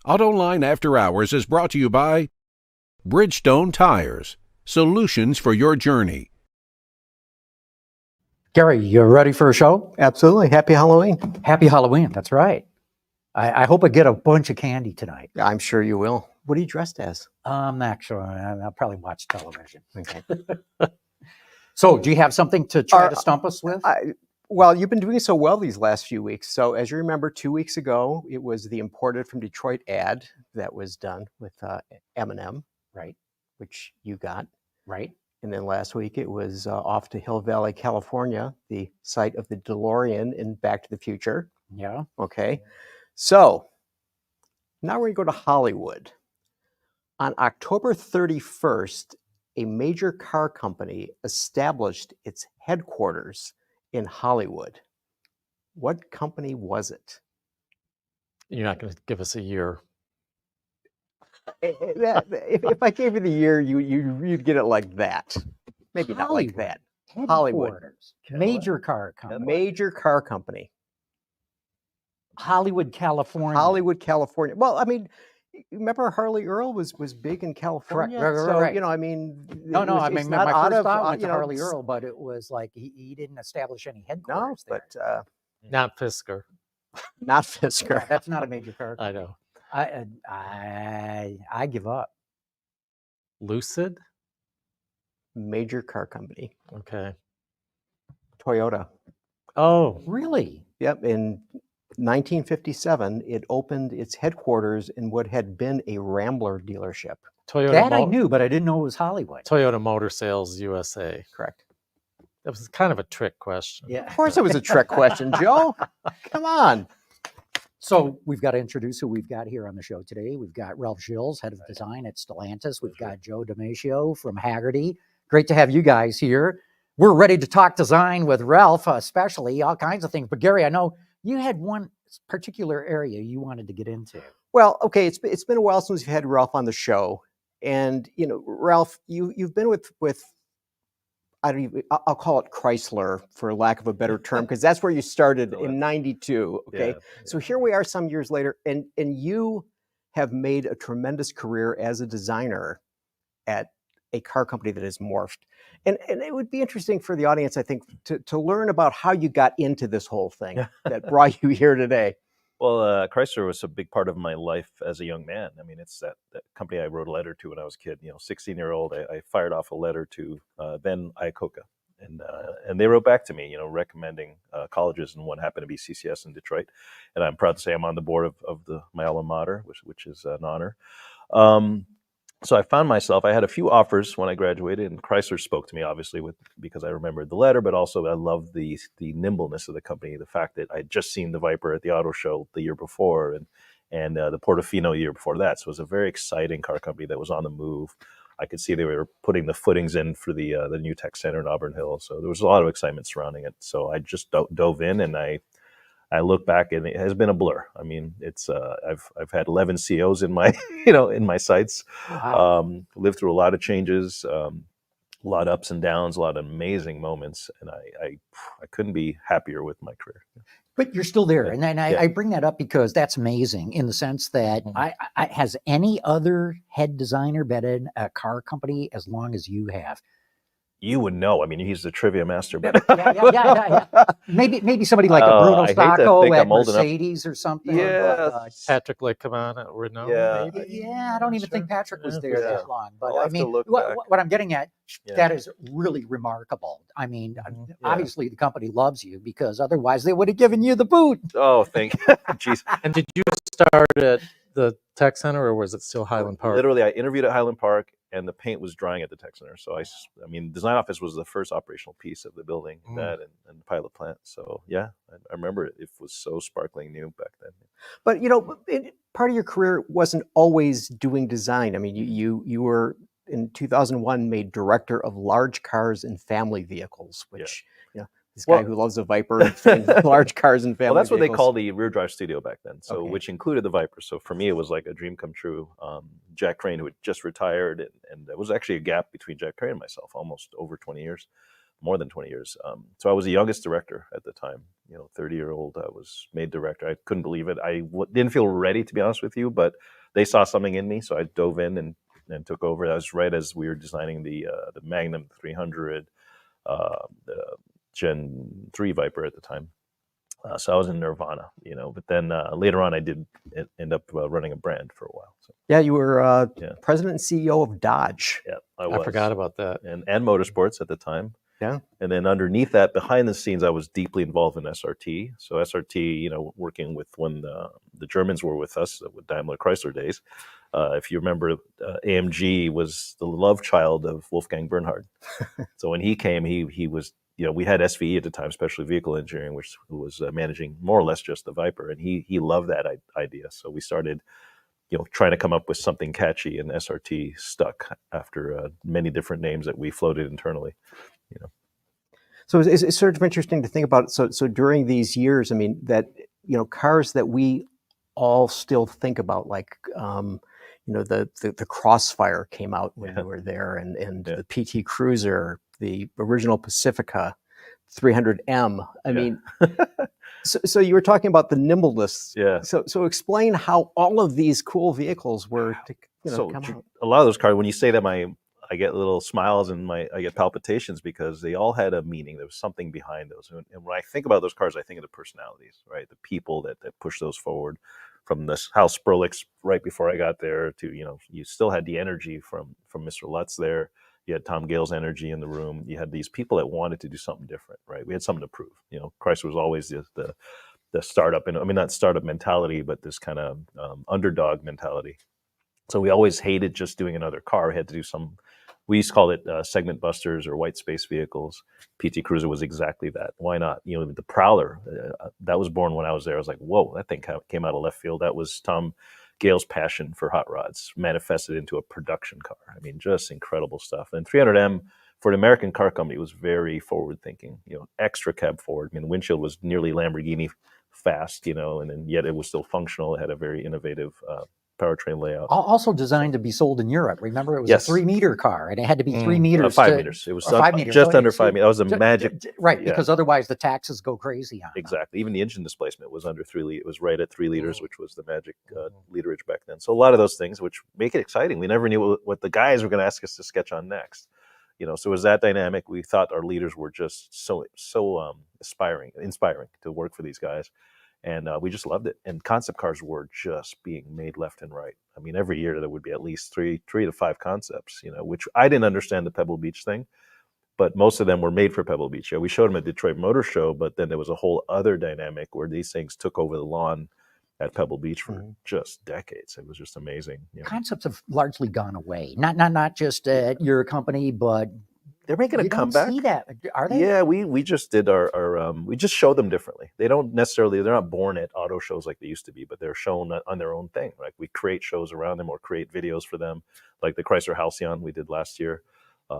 AutoLine After Hours is brought to you by Bridgestone Tires, solutions for your journey. Gary, you ready for a show? Absolutely. Happy Halloween. Happy Halloween, that's right. I hope I get a bunch of candy tonight. I'm sure you will. What are you dressed as? I'm not sure. I'll probably watch television. Okay. So, do you have something to try to stump us with? Well, you've been doing so well these last few weeks. So as you remember, 2 weeks ago, it was the imported from Detroit ad that was done with M&M, Right, which you got. right. And then last week, it was off to Hill Valley, California, the site of the DeLorean in Back to the Future. Yeah. Okay. So now we're going to go to Hollywood. On October 31st, a major car company established its headquarters in Hollywood. What company was it? You're not going to give us a year. If I gave you the year, you'd get it like that. Maybe not like that. Hollywood. Headquarters. Major car company. Major car company. Hollywood, California. Hollywood, California. Well, I mean, remember Harley Earl was big in California? Correct. Right. So, you know, I mean... No, I mean, my first thought went to Harley Earl. Earl, but it was like he didn't establish any No, headquarters there. but... Not Fisker. Not Fisker. That's not a major car I company. know. I give up. Lucid? Major car company. Okay. Toyota. Oh, Really? Yep, in 1957, it opened its headquarters in what had been a Rambler dealership. Toyota. That I knew, but I didn't know it was Hollywood. Toyota Motor Sales USA. Correct. That was kind of a trick question. Yeah. Of course it was a trick question, Joe. Come on. So we've got to introduce who we've got here on the show today. We've got Ralph Gilles, head of design at Stellantis. We've got Joe DeMatio from Hagerty. Great to have you guys here. We're ready to talk design with Ralph, especially all kinds of things. But Gary, I know you had one particular area you wanted to get into. Well, okay, it's been a while since we've had Ralph on the show. And, you know, Ralph, you've been with I'll call it Chrysler for lack of a better term, because that's where you started in 92. Okay. Yeah. So here we are some years later, and you have made a tremendous career as a designer at a car company that has morphed. And it would be interesting for the audience, I think, to learn about how you got into this whole thing that brought you here today. Well, Chrysler was a big part of my life as a young man. I mean, it's that company I wrote a letter to when I was a kid. You know, 16-year-old, I fired off a letter to then Iacocca, and they wrote back to me, you know, recommending colleges, and one happened to be CCS in Detroit. And I'm proud to say I'm on the board of my alma mater, which is an honor. So I found myself, I had a few offers when I graduated, and Chrysler spoke to me, obviously, because I remembered the letter, but also I loved the nimbleness of the company, the fact that I'd just seen the Viper at the auto show the year before, and the Portofino the year before that. So it was a very exciting car company that was on the move. I could see they were putting the footings in for the new tech center in Auburn Hills. So there was a lot of excitement surrounding it. So I just dove in, and I look back, and it has been a blur. I mean, it's I've had 11 CEOs in my in my sights. Wow. Lived through a lot of changes, a lot of ups and downs, a lot of amazing moments, and I couldn't be happier with my career. But you're still there. Yeah. And I bring that up because that's amazing in the sense that has any other head designer been in a car company as long as you have? You would know. I mean, he's the trivia master. But Yeah. Maybe somebody like a Bruno I hate to Stocco think at I'm old enough. Mercedes or something. Yeah. But, Patrick Lecomon at Renault. Yeah. Maybe? yeah, I don't even think Patrick was there Yeah. that long. But I'll I have to mean, look back. what I'm getting at, Yeah. that is really remarkable. I mean, Yeah. obviously the company loves you because otherwise they would have given you the boot. Oh, thank you. Jeez. And did you start at the tech center, or was it still Highland Park? Literally, I interviewed at Highland Park, and the paint was drying at the tech center. So I mean, design office was the first operational piece of the building, that and the pilot plant. So yeah, I remember it. It was so sparkling new back then. But, you know, part of your career wasn't always doing design. I mean, you were, in 2001, made director of large cars and family vehicles, which, you know, this guy who loves a Viper and large cars and family Well, that's what they vehicles. called the rear drive studio back then. So, Okay. which included the Viper. So for me, it was like a dream come true. Jack Crane, who had just retired, and there was actually a gap between Jack Crane and myself, almost over 20 years. more than 20 years. So I was the youngest director at the time. 30-year-old. I was made director. I couldn't believe it. Didn't feel ready, to be honest with you, but they saw something in me, so I dove in and took over. That was right as we were designing the Magnum 300, the Gen 3 Viper at the time. So I was in Nirvana, but then later on I did end up running a brand for a while. So. Yeah, you were president and CEO of Dodge. Yeah, I forgot about that. And Motorsports at the time. Yeah. And then underneath that, behind the scenes, I was deeply involved in SRT. So SRT, working with when the Germans were with us with Daimler Chrysler days. If you remember, AMG was the love child of Wolfgang Bernhard. So when he came, he was, we had SVE at the time, Specialty Vehicle Engineering, which was managing more or less just the Viper. And he loved that idea. So we started, trying to come up with something catchy, and SRT stuck after many different names that we floated internally. So it's sort of interesting to think about. So during these years, I mean, that, cars that we all still think about, like, the Crossfire came out when we were there, and the PT Cruiser, the original Pacifica 300M. I mean, so you were talking about the nimbleness. Yeah. So explain how all of these cool vehicles were to come out. A lot of those cars, when you say them, I get little smiles and I get palpitations because they all had a meaning. There was something behind those. And when I think about those cars, I think of the personalities, right? The people that push those forward. From this House Sperlichs right before I got there to, you still had the energy from Mr. Lutz there. You had Tom Gale's energy in the room. You had these people that wanted to do something different, right? We had something to prove. Chrysler was always the startup, and not startup mentality, but this kind of underdog mentality. So we always hated just doing another car. We had to do we used to call it segment busters or white space vehicles. PT Cruiser was exactly that. Why not? The Prowler, that was born when I was there. I was like, whoa, that thing came out of left field. That was Tom Gale's passion for hot rods manifested into a production car. I mean, just incredible stuff. And 300M, for an American car company, was very forward thinking, extra cab forward. I mean, the windshield was nearly Lamborghini fast, and then yet it was still functional. It had a very innovative powertrain layout. Also designed to be sold in Europe. Remember, it was Yes. a 3-meter car, and it had to be 3 meters. 5 meters. It was 5 meters. just So under it's- 5 meters. That was a magic. Right, yeah. because otherwise the taxes go crazy on them. Exactly. Even the engine displacement was under 3 liters. It was right at 3 liters, which was the magic literage back then. So a lot of those things, which make it exciting. We never knew what the guys were going to ask us to sketch on next. So it was that dynamic. We thought our leaders were just so inspiring to work for these guys. And we just loved it. And concept cars were just being made left and right. I mean, every year there would be at least three to five concepts, which I didn't understand the Pebble Beach thing, but most of them were made for Pebble Beach. We showed them at Detroit Motor Show, but then there was a whole other dynamic where these things took over the lawn at Pebble Beach for just decades. It was just amazing. Concepts have largely gone away. Not just at your company, but they're making a you comeback. don't see that, are they? Yeah, we just did our we just show them differently. They're not born at auto shows like they used to be, but they're shown on their own thing. Like we create shows around them or create videos for them, like the Chrysler Halcyon we did last year.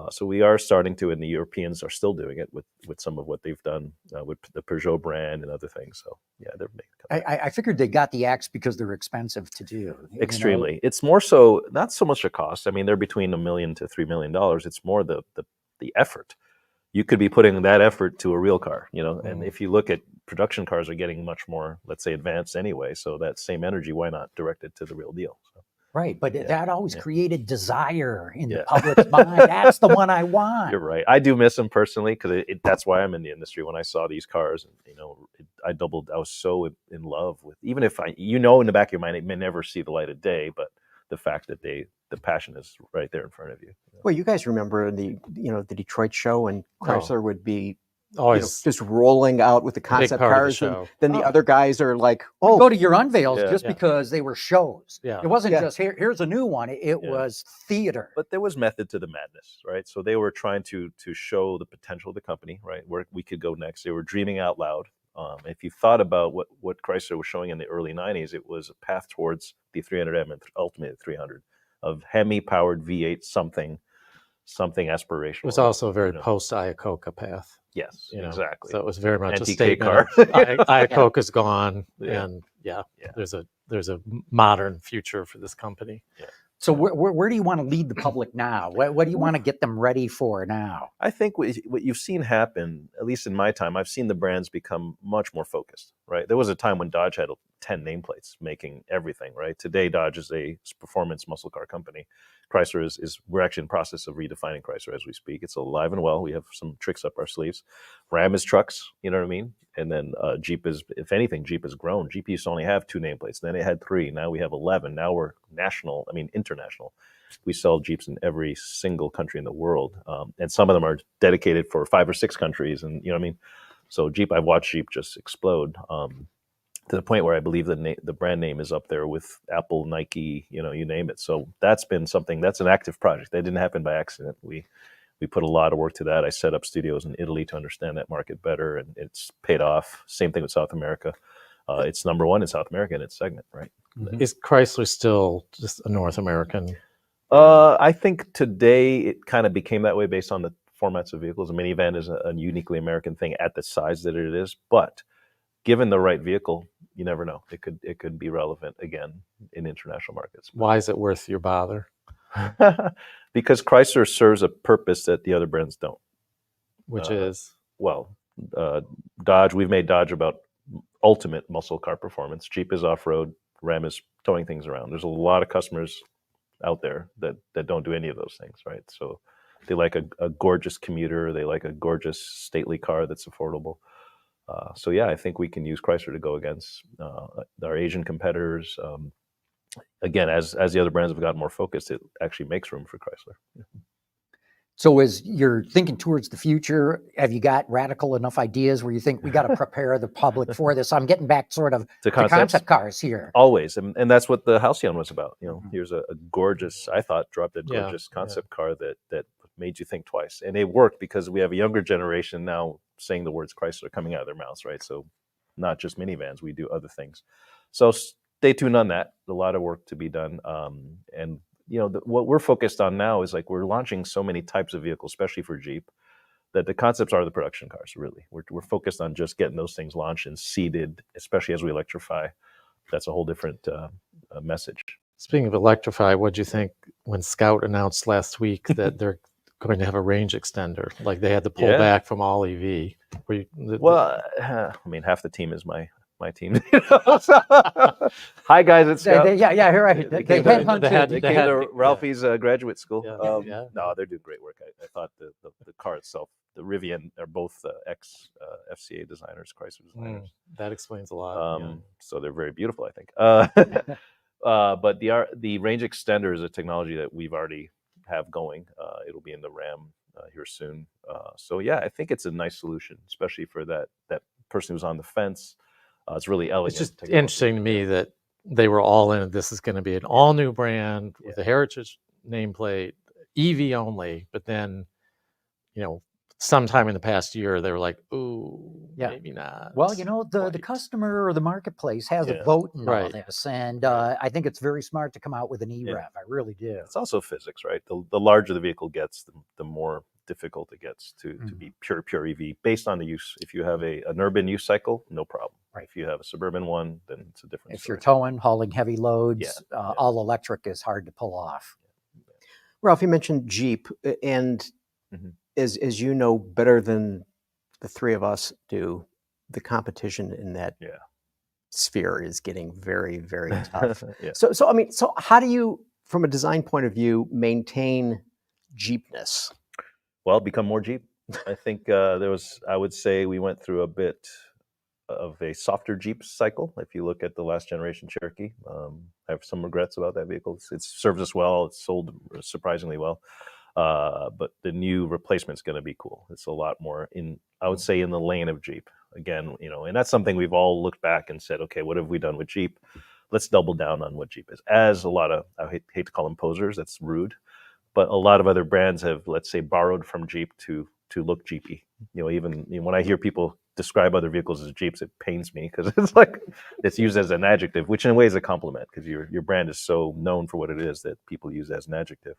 So we are starting to, and the Europeans are still doing it with some of what they've done with the Peugeot brand and other things. So yeah, they're making a comeback. I figured they got the axe because they're expensive to do. Extremely. It's more so not so much a cost. I mean, they're between $1 million to $3 million. It's more the effort. You could be putting that effort to a real car, and if you look at production cars are getting much more, let's say, advanced anyway. So that same energy, why not direct it to the real deal? So. Right, but that always created desire in the public's mind. That's the one I want. You're right. I do miss them personally because that's why I'm in the industry. When I saw these cars, and I was so in love with. Even if in the back of your mind, it may never see the light of day, but the fact that the passion is right there in front of you. Well, you guys remember the Detroit show, and Chrysler would be Always just rolling out with the big concept part of the cars, and show. then the other guys are like, Oh, go to your unveils just Yeah. because they were shows. Yeah. It wasn't just here's a new one. It was theater. But there was method to the madness, right? So they were trying to show the potential of the company, right? Where we could go next. They were dreaming out loud. If you thought about what Chrysler was showing in the early 90s, it was a path towards the 300M and ultimately the 300 of Hemi-powered V8 something aspirational. It was also a very post-Iacocca path. Yes, you know, exactly. So it was very much a NTK statement. car. Iacocca's gone, Yeah. and there's a modern future for this company. Yeah. So where do you want to lead the public now? What do you want to get them ready for now? I think what you've seen happen, at least in my time, I've seen the brands become much more focused, right? There was a time when Dodge had 10 nameplates making everything, right? Today, Dodge is a performance muscle car company. Chrysler we're actually in the process of redefining Chrysler as we speak. It's alive and well. We have some tricks up our sleeves. Ram is trucks, you know what I mean? And then Jeep is, if anything, Jeep has grown. Jeep used to only have 2 nameplates. Then it had 3. Now we have 11. Now we're international. We sell Jeeps in every single country in the world. And some of them are dedicated for 5 or 6 countries. And you know what I mean? So Jeep, I've watched Jeep just explode to the point where I believe the brand name is up there with Apple, Nike, you name it. So that's been something, that's an active project. That didn't happen by accident. We put a lot of work to that. I set up studios in Italy to understand that market better, and it's paid off. Same thing with South America. It's number 1 in South America in its segment, right? Is Chrysler still just a North American? I think today it kind of became that way based on the formats of vehicles. A minivan is a uniquely American thing at the size that it is, but given the right vehicle, you never know. It could be relevant again in international markets. Why is it worth your bother? Because Chrysler serves a purpose that the other brands don't. Which is? Well, Dodge, we've made Dodge about ultimate muscle car performance. Jeep is off-road. Ram is towing things around. There's a lot of customers out there that don't do any of those things, right? So they like a gorgeous commuter. They like a gorgeous stately car that's affordable. So yeah, I think we can use Chrysler to go against our Asian competitors. Again, as the other brands have gotten more focused, it actually makes room for Chrysler. So as you're thinking towards the future, have you got radical enough ideas where you think we got to prepare the public for this? I'm getting back sort of to concept cars here. Always. And that's what the Halcyon was about. Here's a gorgeous, I thought, drop-dead gorgeous concept car that made you think twice. And it worked because we have a younger generation now saying the words Chrysler coming out of their mouths, right? So not just minivans, we do other things. So stay tuned on that. A lot of work to be done. And what we're focused on now is we're launching so many types of vehicles, especially for Jeep, that the concepts are the production cars, really. We're focused on just getting those things launched and seeded, especially as we electrify. That's a whole different message. Speaking of electrify, what do you think when Scout announced last week that they're going to have a range extender? Like they had to pull back from all EV. Half the team is my team. Hi guys, it's Scout. Yeah, right. They came to Ralphie's graduate school. No, they're doing great work. I thought the car itself, the Rivian, are both ex FCA designers, Chrysler designers. That explains a lot. So they're very beautiful, I think. But the range extender is a technology that we've already have going. It'll be in the Ram here soon. So yeah, I think it's a nice solution, especially for that person who's on the fence. It's really elegant. It's just interesting to me that they were all in. This is going to be an all new brand with a heritage nameplate, EV only. But then, sometime in the past year, they were like, "Ooh, maybe not." Well, the customer or the marketplace has a vote in all this, and I think it's very smart to come out with an E-Rev. I really do. It's also physics, right? The larger the vehicle gets, the more difficult it gets to be pure EV based on the use. If you have an urban use cycle, no problem. Right. If you have a suburban one, then it's a different story. You're towing, hauling heavy loads, all electric is hard to pull off. Ralph, you mentioned Jeep, and as you know better than the three of us do, the competition in that sphere is getting very, very tough. So how do you, from a design point of view, maintain Jeepness? Well, become more Jeep. I think I would say we went through a bit of a softer Jeep cycle. If you look at the last generation Cherokee, I have some regrets about that vehicle. It serves us well. It's sold surprisingly well. But the new replacement's going to be cool. It's a lot more I would say in the lane of Jeep again, and that's something we've all looked back and said, okay, what have we done with Jeep? Let's double down on what Jeep is. As a lot of, I hate to call them posers, that's rude, but a lot of other brands have, let's say, borrowed from Jeep to look Jeepy. Even when I hear people describe other vehicles as Jeeps, it pains me because it's used as an adjective, which in a way is a compliment because your brand is so known for what it is that people use as an adjective.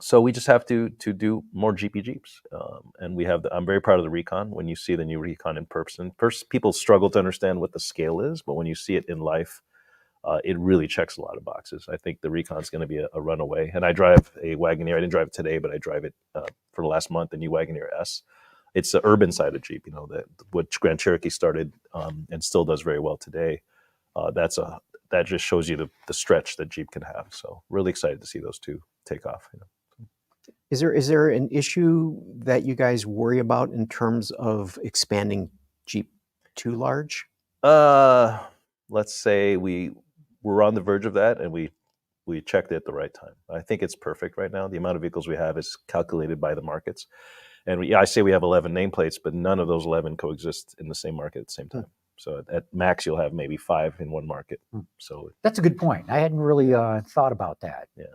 So we just have to do more Jeepy Jeeps. And I'm very proud of the Recon. When you see the new Recon in person, first people struggle to understand what the scale is, but when you see it in life, it really checks a lot of boxes. I think the Recon's going to be a runaway. And I drive a Wagoneer. I didn't drive it today, but I drive it for the last month, the new Wagoneer S. It's the urban side of Jeep, that what Grand Cherokee started and still does very well today. That just shows you the stretch that Jeep can have. So really excited to see those two take off. Is there an issue that you guys worry about in terms of expanding Jeep too large? Let's say we're on the verge of that, and we checked it at the right time. I think it's perfect right now. The amount of vehicles we have is calculated by the markets. And I say we have 11 nameplates, but none of those 11 coexist in the same market at the same time. So at max, you'll have maybe 5 in one market. So That's a good point. I hadn't really thought about that. Yeah.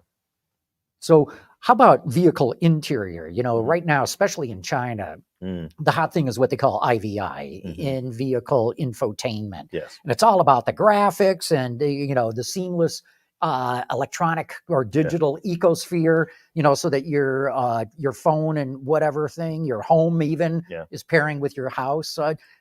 So how about vehicle interior? Right now, especially in China, the hot thing is what they call IVI, in-vehicle infotainment. Yes. And it's all about the graphics and, the seamless electronic or digital ecosphere, so that your phone and whatever thing, your home even, is pairing with your house.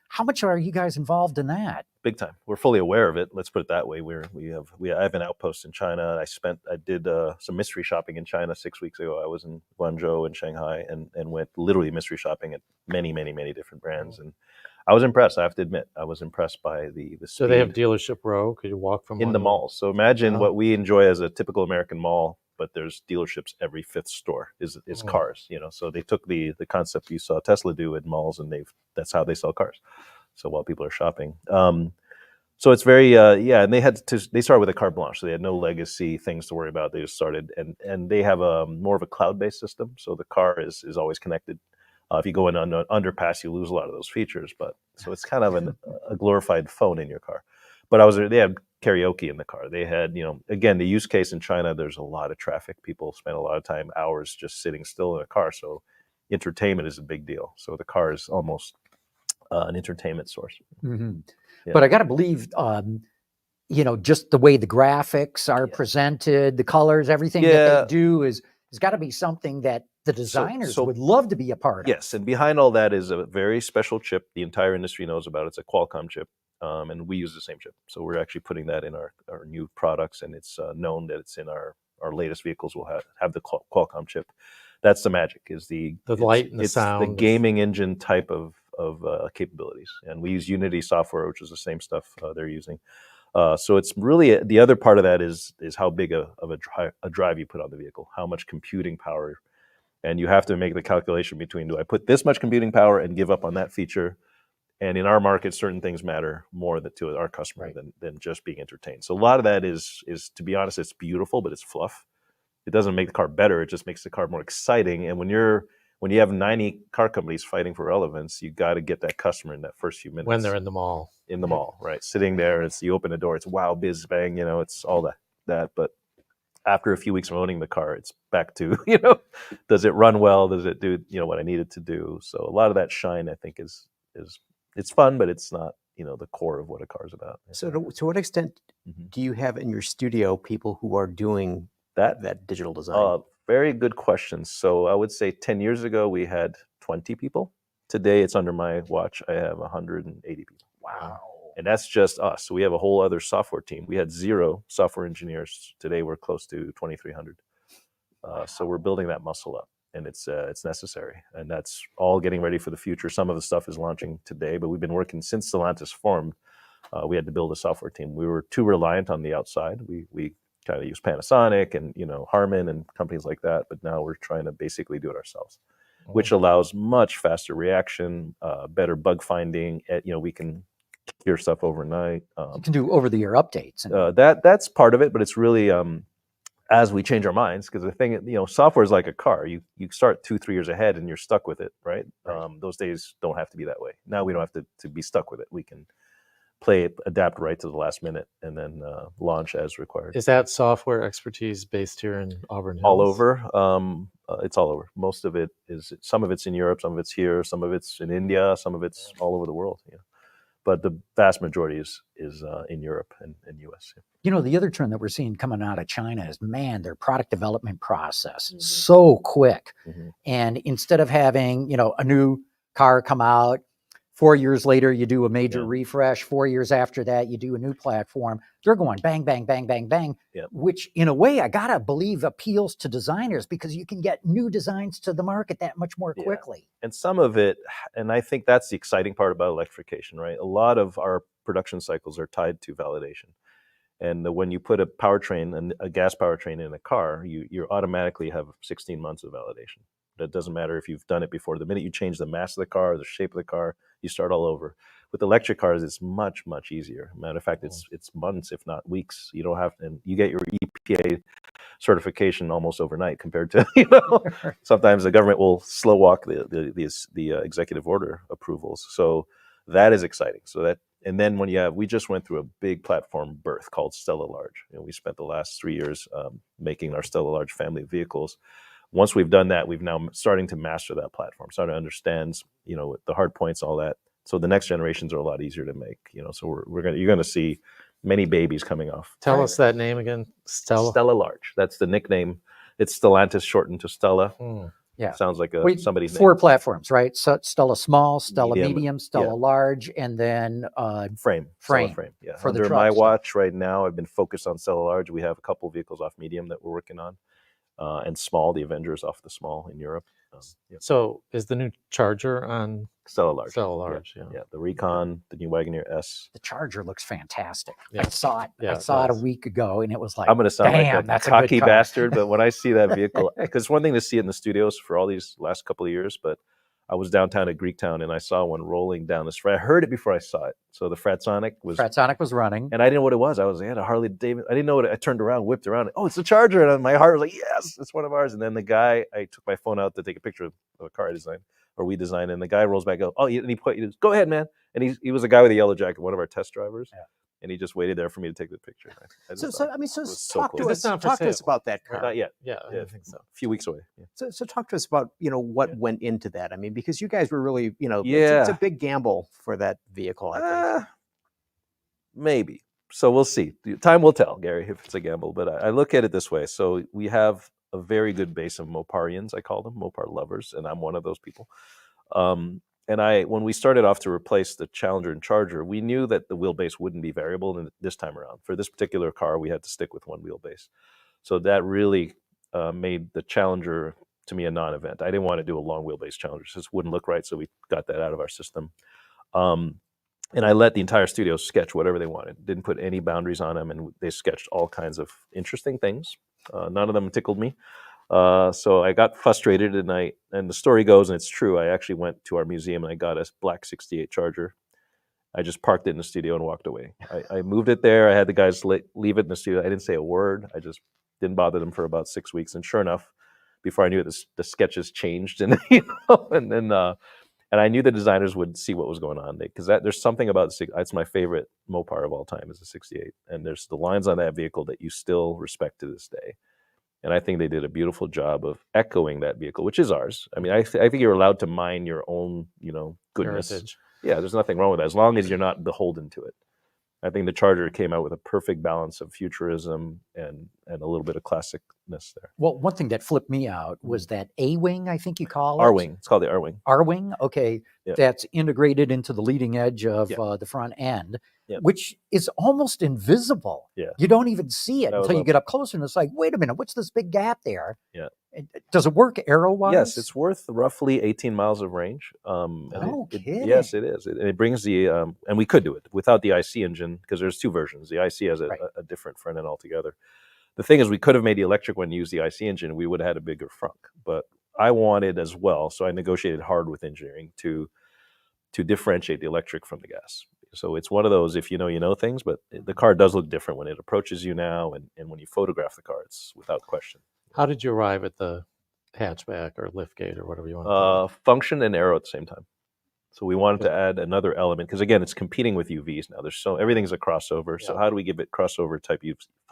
How much are you guys involved in that? Big time. We're fully aware of it. Let's put it that way. I have an outpost in China. I did some mystery shopping in China 6 weeks ago. I was in Guangzhou and Shanghai and went literally mystery shopping at many, many, many different brands. And I was impressed. I have to admit, I was impressed by the speed. So they have dealership row. Could you walk from in the malls? So imagine what we enjoy as a typical American mall, but there's dealerships every 5th store is cars. So they took the concept you saw Tesla do in malls, and that's how they sell cars. So while people are shopping, so it's very and they started with a carte blanche, so they had no legacy things to worry about. They just started, and they have more of a cloud-based system, so the car is always connected. If you go in on an underpass, you lose a lot of those features, but so it's kind of a glorified phone in your car. But they had karaoke in the car. They had, again, the use case in China, there's a lot of traffic. People spend a lot of time, hours just sitting still in a car. So entertainment is a big deal. So the car is almost an entertainment source. Mm-hmm. Yeah. But I got to believe, just the way the graphics are presented, the colors, everything that they do has got to be something that the designers would love to be a part of. Yes, and behind all that is a very special chip. The entire industry knows about it. It's a Qualcomm chip, and we use the same chip. So we're actually putting that in our new products, and it's known that it's in our latest vehicles will have the Qualcomm chip. That's the magic, is the light and the sound. It's the gaming engine type of capabilities. And we use Unity software, which is the same stuff they're using. So it's really, the other part of that is how big of a drive you put on the vehicle, how much computing power. And you have to make the calculation between, do I put this much computing power and give up on that feature? And in our market, certain things matter more to our customer than just being entertained. So a lot of that is, to be honest, it's beautiful, but it's fluff. It doesn't make the car better. It just makes the car more exciting. And when you have 90 car companies fighting for relevance, you got to get that customer in that first few minutes. When they're in the mall. In the mall, right? Sitting there, you open the door, it's wow, biz, bang, it's all that. But after a few weeks of owning the car, it's back to, does it run well? Does it do, what I need it to do? So a lot of that shine, I think, is it's fun, but it's not, the core of what a car is about. So to what extent do you have in your studio people who are doing that digital design? Very good question. So I would say 10 years ago, we had 20 people. Today, it's under my watch. I have 180 people. Wow. And that's just us. So we have a whole other software team. We had 0 software engineers. Today, we're close to 2,300. So we're building that muscle up, and it's necessary. And that's all getting ready for the future. Some of the stuff is launching today, but we've been working since Stellantis formed. We had to build a software team. We were too reliant on the outside. We kind of use Panasonic and Harman and companies like that, but now we're trying to basically do it ourselves, which allows much faster reaction, better bug finding. We can clear stuff overnight. You can do over-the-air updates. That's part of it, but it's really as we change our minds, because the thing, software is like a car. You start 2-3 years ahead and you're stuck with it, right? Those days don't have to be that way. Now we don't have to be stuck with it. We can adapt right to the last minute, and then launch as required. Is that software expertise based here in Auburn Hills? All over. It's all over. Most of it is, some of it's in Europe, some of it's here, some of it's in India, some of it's all over the world. But the vast majority is in Europe and US. The other trend that we're seeing coming out of China is, their product development process so quick. And instead of having, a new car come out, 4 years later, you do a major Yeah. refresh. 4 years after that, you do a new platform. They're going bang, bang, bang, bang, bang, Yep. which in a way, I gotta believe appeals to designers because you can get new designs to the market that much more Yeah. quickly. And some of it, and I think that's the exciting part about electrification, right? A lot of our production cycles are tied to validation. And when you put a powertrain and a gas powertrain in a car, you automatically have 16 months of validation. It doesn't matter if you've done it before. The minute you change the mass of the car, the shape of the car, you start all over. With electric cars, it's much, much easier. Matter of fact, it's months, if not weeks. You don't have, and you get your EPA certification almost overnight compared to, sometimes the government will slow walk the executive order approvals. So that is exciting. And then we just went through a big platform birth called Stella Large. We spent the last 3 years making our Stella Large family of vehicles. Once we've done that, we've now starting to master that platform, starting to understand, the hard points, all that. So the next generations are a lot easier to make. So you're gonna see many babies coming off. Tell us that name again, Stella. Stella Large. That's the nickname. It's Stellantis shortened to Stella. Yeah. Sounds like somebody's 4 name. platforms, right? So Stella Small, Stella Medium, Medium, Stella yeah. Large, and then Frame. Frame. Stella Frame. Yeah. for the Under my trucks. watch right now, I've been focused on Stella Large. We have a couple vehicles off Medium that we're working on, and Small. The Avengers off the Small in Europe. So is the new Charger on Stella Large. Stella Large? Yeah. The Recon, the new Wagoneer S. The Charger looks fantastic. Yeah. I saw it. Yeah, I it saw it a does. week ago, and it was like, I'm going to sound damn, like a that's a good cocky car. bastard, but when I see that vehicle, because it's one thing to see it in the studios for all these last couple of years, but I was downtown at Greektown and I saw one rolling down this. I heard it before I saw it. So the Fratsonic was, Fratsonic was running. and I didn't know what it was. I had a Harley Davidson. I didn't know what I turned around, whipped around. Oh, it's a Charger. And my heart was like, yes, it's one of ours. And then the guy, I took my phone out to take a picture of a car I designed, or we designed, and the guy rolls back, he goes, go ahead, man. And he was a guy with a yellow jacket, one of our test drivers. Yeah. And he just waited there for me to take the picture. So so talk cool. to us about that car. Not yet. Yeah, I think so. A few weeks away. Yeah. So talk to us about what went into that. I mean, because you guys were really, it's Yeah. a big gamble for that vehicle, I think. Maybe. So we'll see. Time will tell, Gary, if it's a gamble. But I look at it this way. So we have a very good base of Moparians, I call them, Mopar lovers, and I'm one of those people. And when we started off to replace the Challenger and Charger, we knew that the wheelbase wouldn't be variable this time around. For this particular car, we had to stick with one wheelbase. So that really made the Challenger, to me, a non-event. I didn't want to do a long wheelbase Challenger. It just wouldn't look right, so we got that out of our system. And I let the entire studio sketch whatever they wanted. Didn't put any boundaries on them, and they sketched all kinds of interesting things. None of them tickled me. So I got frustrated, and the story goes, and it's true, I actually went to our museum and I got a black 68 Charger. I just parked it in the studio and walked away. I moved it there. I had the guys leave it in the studio. I didn't say a word. I just didn't bother them for about 6 weeks. And sure enough, before I knew it, the sketches changed, and and I knew the designers would see what was going on, because there's something about it's my favorite Mopar of all time is the 68, and there's the lines on that vehicle that you still respect to this day. And I think they did a beautiful job of echoing that vehicle, which is ours. I mean, I think you're allowed to mine your own, goodness. Heritage. Yeah, there's nothing wrong with that, as long as you're not beholden to it. I think the Charger came out with a perfect balance of futurism and a little bit of classicness there. Well, one thing that flipped me out was that A-Wing, I think you call it. R-Wing. It's called the R-Wing. R-Wing, okay. Yeah. That's integrated into the leading edge of Yeah. the front end, Yeah. which is almost invisible. Yeah. You don't even see it That was until you up. get up closer, and it's like, wait a minute, what's this big gap there? Yeah. Does it work arrow-wise? Yes, it's worth roughly 18 miles of range. And No kidding. Yes, it is. It brings the, and we could do it without the IC engine, because there's two versions. The IC has Right. a different front end altogether. The thing is, we could have made the electric one use the IC engine. We would have had a bigger frunk, but I wanted as well. So I negotiated hard with engineering to differentiate the electric from the gas. So it's one of those, if you know things, but the car does look different when it approaches you now, and when you photograph the car, it's without question. How did you arrive at the hatchback or liftgate or whatever you want to call it? Function and aero at the same time. So we wanted to add another element, because again, it's competing with UVs now. Everything's a crossover. So how do we give it crossover type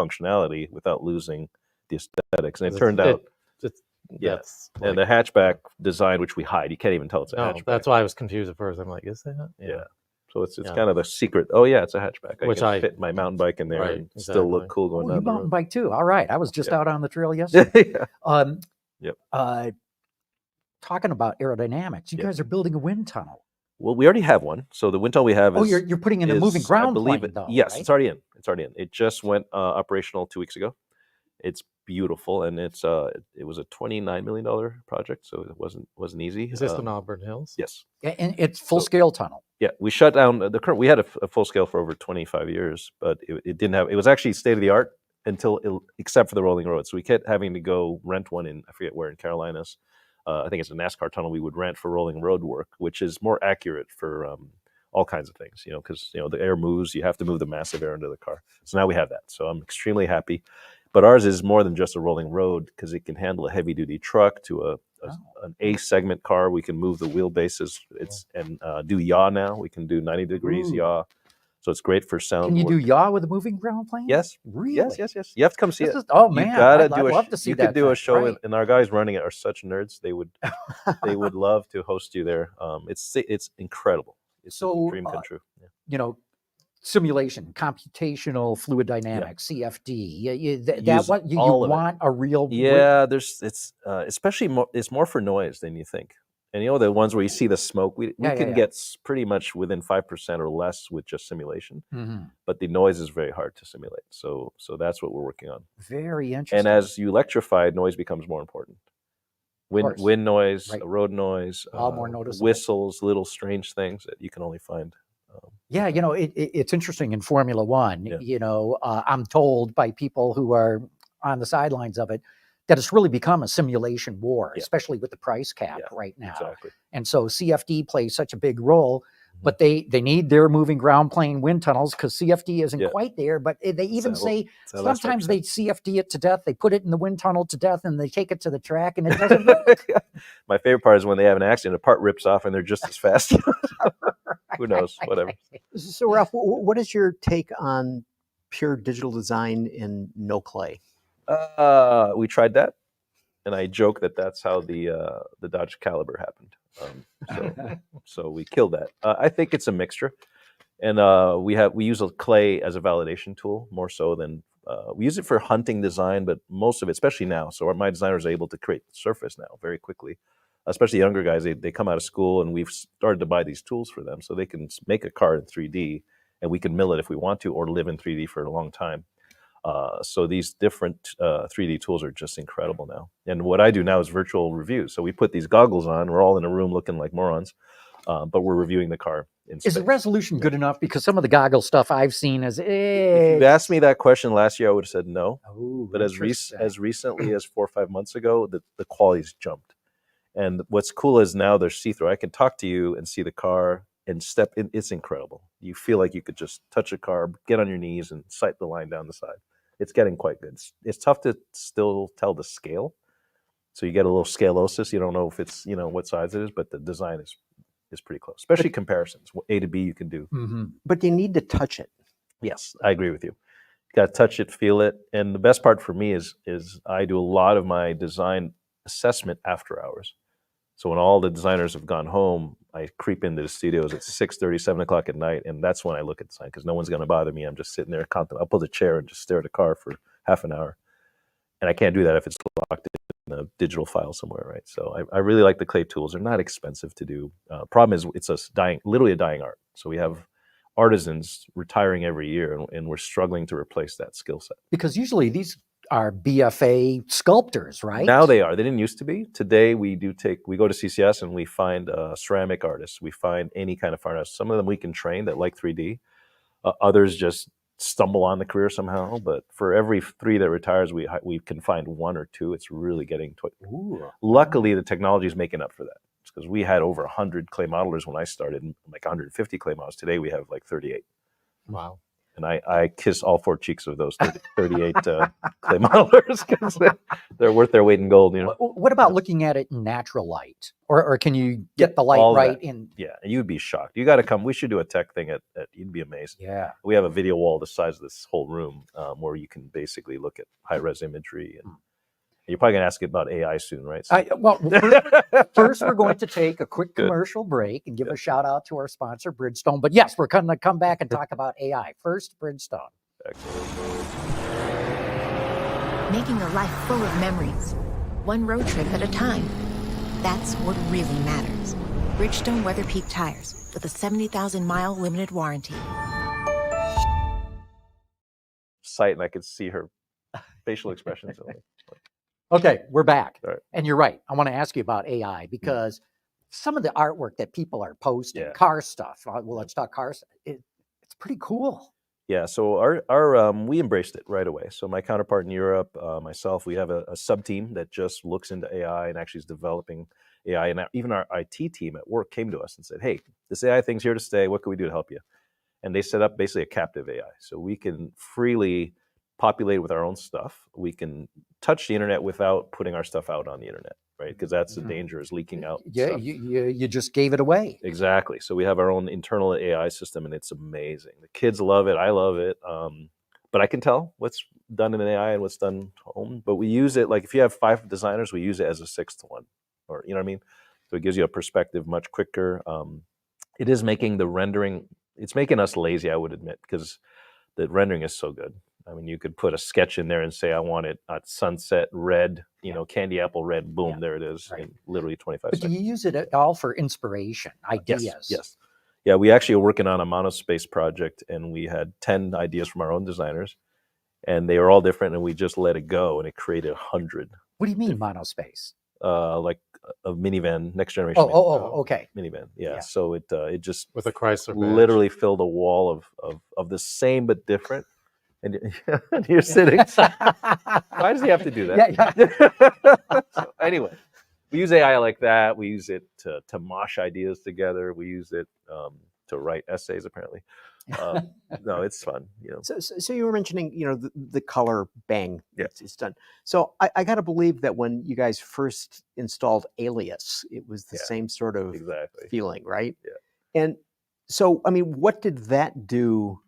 functionality without losing the aesthetics? And it turned out, That's and the hatchback design, which we hide, you can't even tell it's a hatchback. That's why I was confused at first. I'm like, is that? Yeah. So it's kind of the secret. Oh yeah, it's a hatchback. Which I can fit my mountain bike in there Right, and still look exactly. cool going Oh, down you the mountain road. bike too. All right. I was just out on the trail yesterday. Yep. Talking about aerodynamics, you Yep. guys are building a wind tunnel. Well, we already have one. So the wind tunnel we have is. Oh, you're putting in a moving I ground believe plane, it. though, Yes, right? it's already in. It's already in. It just went operational 2 weeks ago. It's beautiful, and it was a $29 million project, so it wasn't easy. Is this in Auburn Hills? Yes. And it's full-scale tunnel. Yeah, we shut down the current. We had a full scale for over 25 years, but it didn't have. It was actually state of the art except for the rolling road. So we kept having to go rent one in, I forget where, in Carolinas. I think it's a NASCAR tunnel we would rent for rolling road work, which is more accurate for all kinds of things. Because the air moves, you have to move the massive air into the car. So now we have that. So I'm extremely happy. But ours is more than just a rolling road because it can handle a heavy duty truck to an A segment car. We can move the wheelbases. And do yaw now. We can do 90 degrees yaw. So it's great for sound. Can you work. do yaw with a moving ground plane? Yes. Really? Yes. You have to come see it. Oh man, You gotta I'd love to see you that. could do a thing, show, right. and our guys running it are such nerds. They would love to host you there. It's incredible. It's So, a dream come true. Yeah. Simulation, computational fluid dynamics, CFD. Use That what you all of it. want a real Yeah, it's especially it's more for noise than you think. And the ones where you see the smoke, we can get pretty much within 5% or less with just simulation. Mhm. But the noise is very hard to simulate. So that's what we're working on. Very interesting. And as you electrify, noise becomes more important. course. Wind noise, Right. road noise, All more noticeable. whistles, little strange things that you can only find. Yeah, it's interesting in Formula One. Yeah. I'm told by people who are on the sidelines of it that it's really become a simulation war, Yeah. especially with the price cap Yeah, right now. Exactly. And so CFD plays such a big role, but they need their moving ground plane wind tunnels because CFD isn't Yeah. quite there. But they even It's say that last sometimes 5%. they CFD it to death. They put it in the wind tunnel to death and they take it to the track and it doesn't work. My favorite part is when they have an accident, a part rips off and they're just as fast. Who knows? Whatever. So, Ralph, what is your take on pure digital design in no clay? We tried that, and I joke that that's how the Dodge Caliber happened. So we killed that. I think it's a mixture, and we use a clay as a validation tool more so than we use it for hunting design, but most of it, especially now. So my designers are able to create the surface now very quickly. Especially younger guys, they come out of school, and we've started to buy these tools for them, so they can make a car in 3D, and we can mill it if we want to, or live in 3D for a long time. So these different 3D tools are just incredible now. And what I do now is virtual reviews. So we put these goggles on. We're all in a room looking like morons, but we're reviewing the car in space. Is the resolution good enough? Because some of the goggle stuff I've seen is. If you asked me that question last year, I would have said no. Oh, But as recently as 4 or 5 months ago, the quality's jumped. And what's cool is now they're see-through. I can talk to you and see the car and step in. It's incredible. You feel like you could just touch a car, get on your knees, and sight the line down the side. It's getting quite good. It's tough to still tell the scale. So you get a little scalosis. You don't know if it's, what size it is, but the design is pretty close, especially comparisons. A to B you can do. Mm-hmm. But you need to touch it. Yes, I agree with you. You got to touch it, feel it. And the best part for me is I do a lot of my design assessment after hours. So when all the designers have gone home, I creep into the studios at 6:30, 7 o'clock at night, and that's when I look at the sign because no one's going to bother me. I'm just sitting there, I'll pull the chair and just stare at the car for half an hour. And I can't do that if it's locked in a digital file somewhere, right? So I really like the clay tools. They're not expensive to do. Problem is it's literally a dying art. So we have artisans retiring every year, and we're struggling to replace that skill set. Because usually these are BFA sculptors, right? Now they are. They didn't used to be. Today we go to CCS and we find ceramic artists. We find any kind of fine artist. Some of them we can train that like 3D. Others just stumble on the career somehow. But for every 3 that retires, we can find 1 or 2. It's really getting. Luckily, the technology is making up for that. Because we had over 100 clay modelers when I started, like 150 clay models. Today we have like 38. Wow. And I kiss all 4 cheeks of those 38 clay modelers because they're worth their weight in gold. What about looking at it in natural light, or can you get the light all right that. in? Yeah, and you'd be shocked. You got to come. We should do a tech thing at. You'd be amazed. Yeah, we have a video wall the size of this whole room where you can basically look at high res imagery. And you're probably gonna ask about AI soon, right? So, first we're going to take a quick commercial break and give a shout out to our sponsor, Bridgestone. But yes, we're going to come back and talk about AI. First, Bridgestone. Making a life full of memories, one road trip at a time. That's what really matters. Bridgestone Weather Peak tires with a 70,000-mile limited warranty. Sight, and I could see her facial expressions. Okay, we're back. All right. And you're right. I want to ask you about AI because some of the artwork that people are posting, Yeah. car stuff. Well, let's talk cars. It's pretty cool. Yeah, so our we embraced it right away. So my counterpart in Europe, myself, we have a sub team that just looks into AI and actually is developing AI. And even our IT team at work came to us and said, "Hey, this AI thing's here to stay. What can we do to help you?" And they set up basically a captive AI, so we can freely populate with our own stuff. We can touch the internet without putting our stuff out on the internet, right? Because that's the danger, is leaking out. Yeah, stuff. you just gave it away. Exactly. So we have our own internal AI system, and it's amazing. The kids love it. I love it. But I can tell what's done in an AI and what's done home. But we use it, like if you have 5 designers, we use it as a 6th one, or you know what I mean. So it gives you a perspective much quicker. It is making the rendering. It's making us lazy, I would admit, because the rendering is so good. I mean, you could put a sketch in there and say, I want it at sunset red, candy apple red, boom, there it is, Right. in literally 25 But do seconds. you use it at all for inspiration, ideas? Yes. Yeah, we actually are working on a monospace project, and we had 10 ideas from our own designers, and they were all different, and we just let it go, and it created 100. What do you mean monospace? Like a minivan, next generation Okay. minivan. Yeah. Yeah, so it just With a Chrysler badge. literally filled a wall of the same but different. And you're sitting. Why does he have to do that? So anyway, we use AI like that. We use it to mosh ideas together. We use it to write essays, apparently. No, it's fun. So you were mentioning, the color bang. Yeah. It's done. So I got to believe that when you guys first installed Alias, it was the same sort of Exactly. feeling, right? Yeah. And so, I mean, what did that do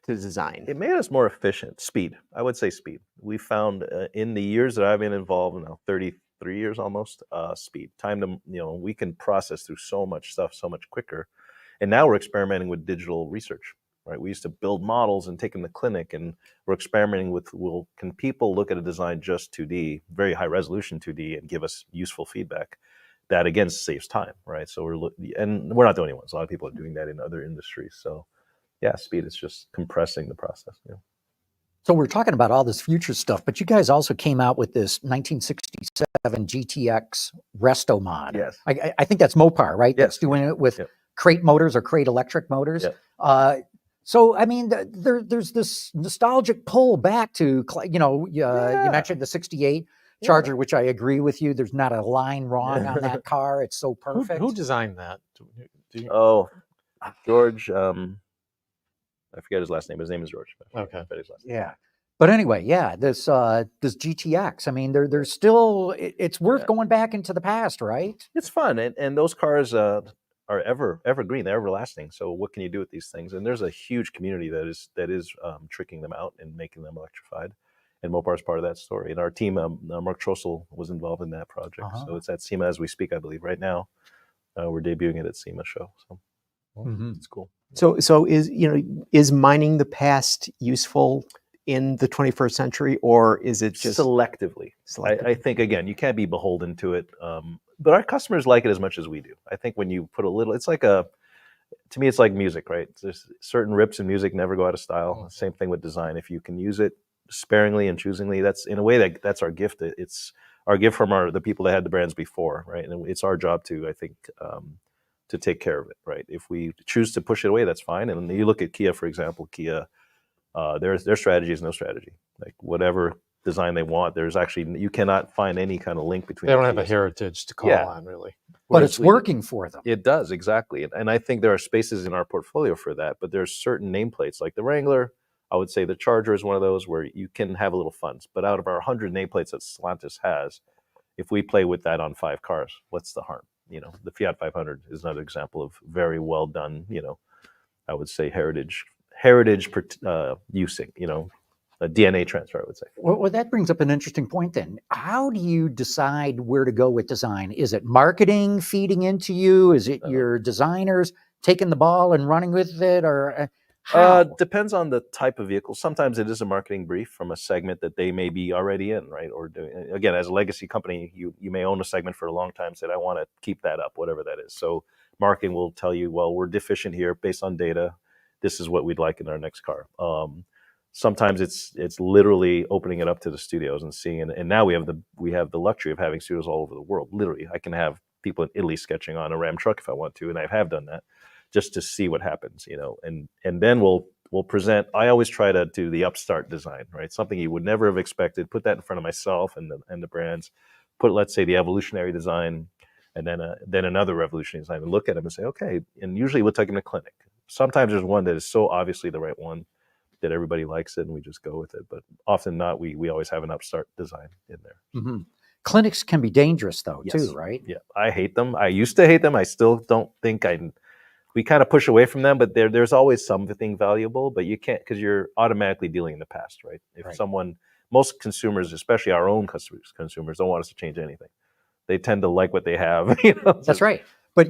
to design? It made us more efficient. Speed. I would say speed. We found in the years that I've been involved, now 33 years almost, speed. Time to, we can process through so much stuff so much quicker. And now we're experimenting with digital research, right? We used to build models and take them to clinic, and we're experimenting with, can people look at a design just 2D, very high resolution 2D, and give us useful feedback? That again saves time, right? So we're not the only ones. A lot of people are doing that in other industries. So yeah, speed is just compressing the process. Yeah. So we're talking about all this future stuff, but you guys also came out with this 1967 GTX Resto mod. Yes. I think that's Mopar, right? Yes. That's doing it with Yep. crate motors or crate electric motors. Yep. So, I mean, there's this nostalgic pull back to, you mentioned the 68 Charger, which I agree with you. There's not a line wrong on that car. It's so perfect. Who designed that? George, I forget his last name. His name is George. Okay. I forget his last name. Yeah. But anyway, this GTX, I mean, there's still, it's worth going back into the past, right? It's fun. And those cars are evergreen. They're everlasting. So what can you do with these things? And there's a huge community that is tricking them out and making them electrified. And Mopar is part of that story. And our team, Mark Trossel, was involved in that project. So it's at SEMA as we speak, I believe, right now. We're debuting it at SEMA show. So it's cool. So is mining the past useful in the 21st century, or is it just selectively? I think, again, you can't be beholden to it. But our customers like it as much as we do. I think when you put a little, it's like to me, it's like music, right? There's certain rips in music never go out of style. Same thing with design. If you can use it sparingly and choosingly, that's in a way that's our gift. It's our gift from the people that had the brands before, right? And it's our job to, I think, to take care of it, right? If we choose to push it away, that's fine. And you look at Kia, for example. Kia, their strategy is no strategy. Like whatever design they want, you cannot find any kind of link between. They don't have a heritage to call on, really. But it's working for them. It does, exactly. And I think there are spaces in our portfolio for that, but there's certain nameplates like the Wrangler. I would say the Charger is one of those where you can have a little fun. But out of our 100 nameplates that Stellantis has, if we play with that on 5 cars, what's the harm? The Fiat 500 is another example of very well done, I would say heritage using, a DNA transfer, I would say. Well, that brings up an interesting point then. How do you decide where to go with design? Is it marketing feeding into you? Is it your designers taking the ball and running with it? Or How? Depends on the type of vehicle. Sometimes it is a marketing brief from a segment that they may be already in, right? Or doing, again, as a legacy company, you may own a segment for a long time, said, I want to keep that up, whatever that is. So marketing will tell you, well, we're deficient here based on data. This is what we'd like in our next car. Sometimes it's literally opening it up to the studios and seeing, and now we have the luxury of having studios all over the world. Literally, I can have people in Italy sketching on a Ram truck if I want to, and I have done that, just to see what happens, and then we'll present. I always try to do the upstart design, right? Something you would never have expected. Put that in front of myself and the brands. Put, let's say, the evolutionary design, and then another revolutionary design, and look at them and say, okay. And usually we'll take them to clinic. Sometimes there's one that is so obviously the right one that everybody likes it, and we just go with it. But often not. We always have an upstart design in there. Mm-hmm. Clinics can be dangerous, though, Yes. too, right? Yeah, I hate them. I used to hate them. I still don't think we kind of push away from them, but there's always something valuable, but you can't, because you're automatically dealing in the past, right? If most consumers, especially our own consumers, don't want us to change anything. They tend to like what they have. That's right. But,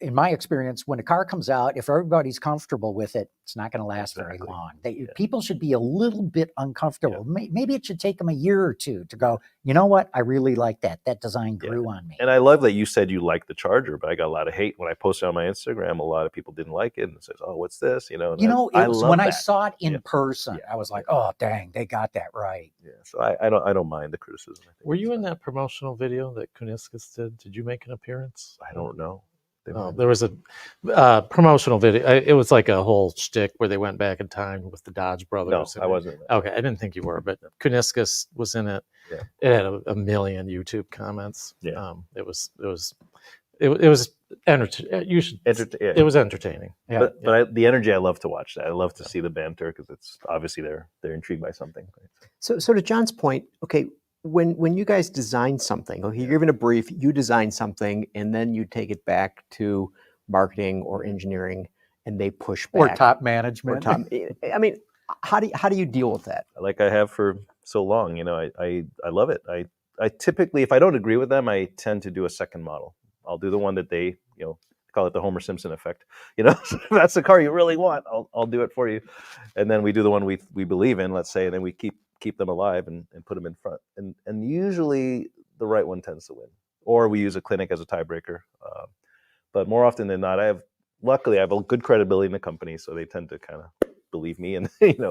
in my experience, when a car comes out, if everybody's comfortable with it, it's not going to last very long. People should be a little bit uncomfortable. Yeah. Maybe it should take them a year or two to go, you know what? I really like that. That design grew on me. And I love that you said you like the Charger, but I got a lot of hate when I posted on my Instagram. A lot of people didn't like it and says, "Oh, what's this?" When I saw it in person, I was like, "Oh, dang, they got that right." Yeah, so I don't mind the criticism. Were you in that promotional video that Kuniskus did? Did you make an appearance? I don't know. There was a promotional video. It was like a whole shtick where they went back in time with the Dodge brothers. No, I wasn't. Okay, I didn't think you were, but Kuniskus was in it. Yeah. It had a million YouTube comments. Yeah. It was entertaining. It was entertaining. Yeah. But the energy, I love to watch that. I love to see the banter, because it's obviously they're intrigued by something. So to John's point, okay, when you guys design something, okay, you're given a brief, you design something, and then you take it back to marketing or engineering, and they push back. Or top management. I mean, how do you deal with that? Like I have for so long, I love it. I typically, if I don't agree with them, I tend to do a second model. I'll do the one that they, call it the Homer Simpson effect. If that's the car you really want, I'll do it for you. And then we do the one we believe in, let's say, and then we keep them alive and put them in front. And usually the right one tends to win. Or we use a clinic as a tiebreaker. But more often than not, luckily I have a good credibility in the company, so they tend to kind of believe me and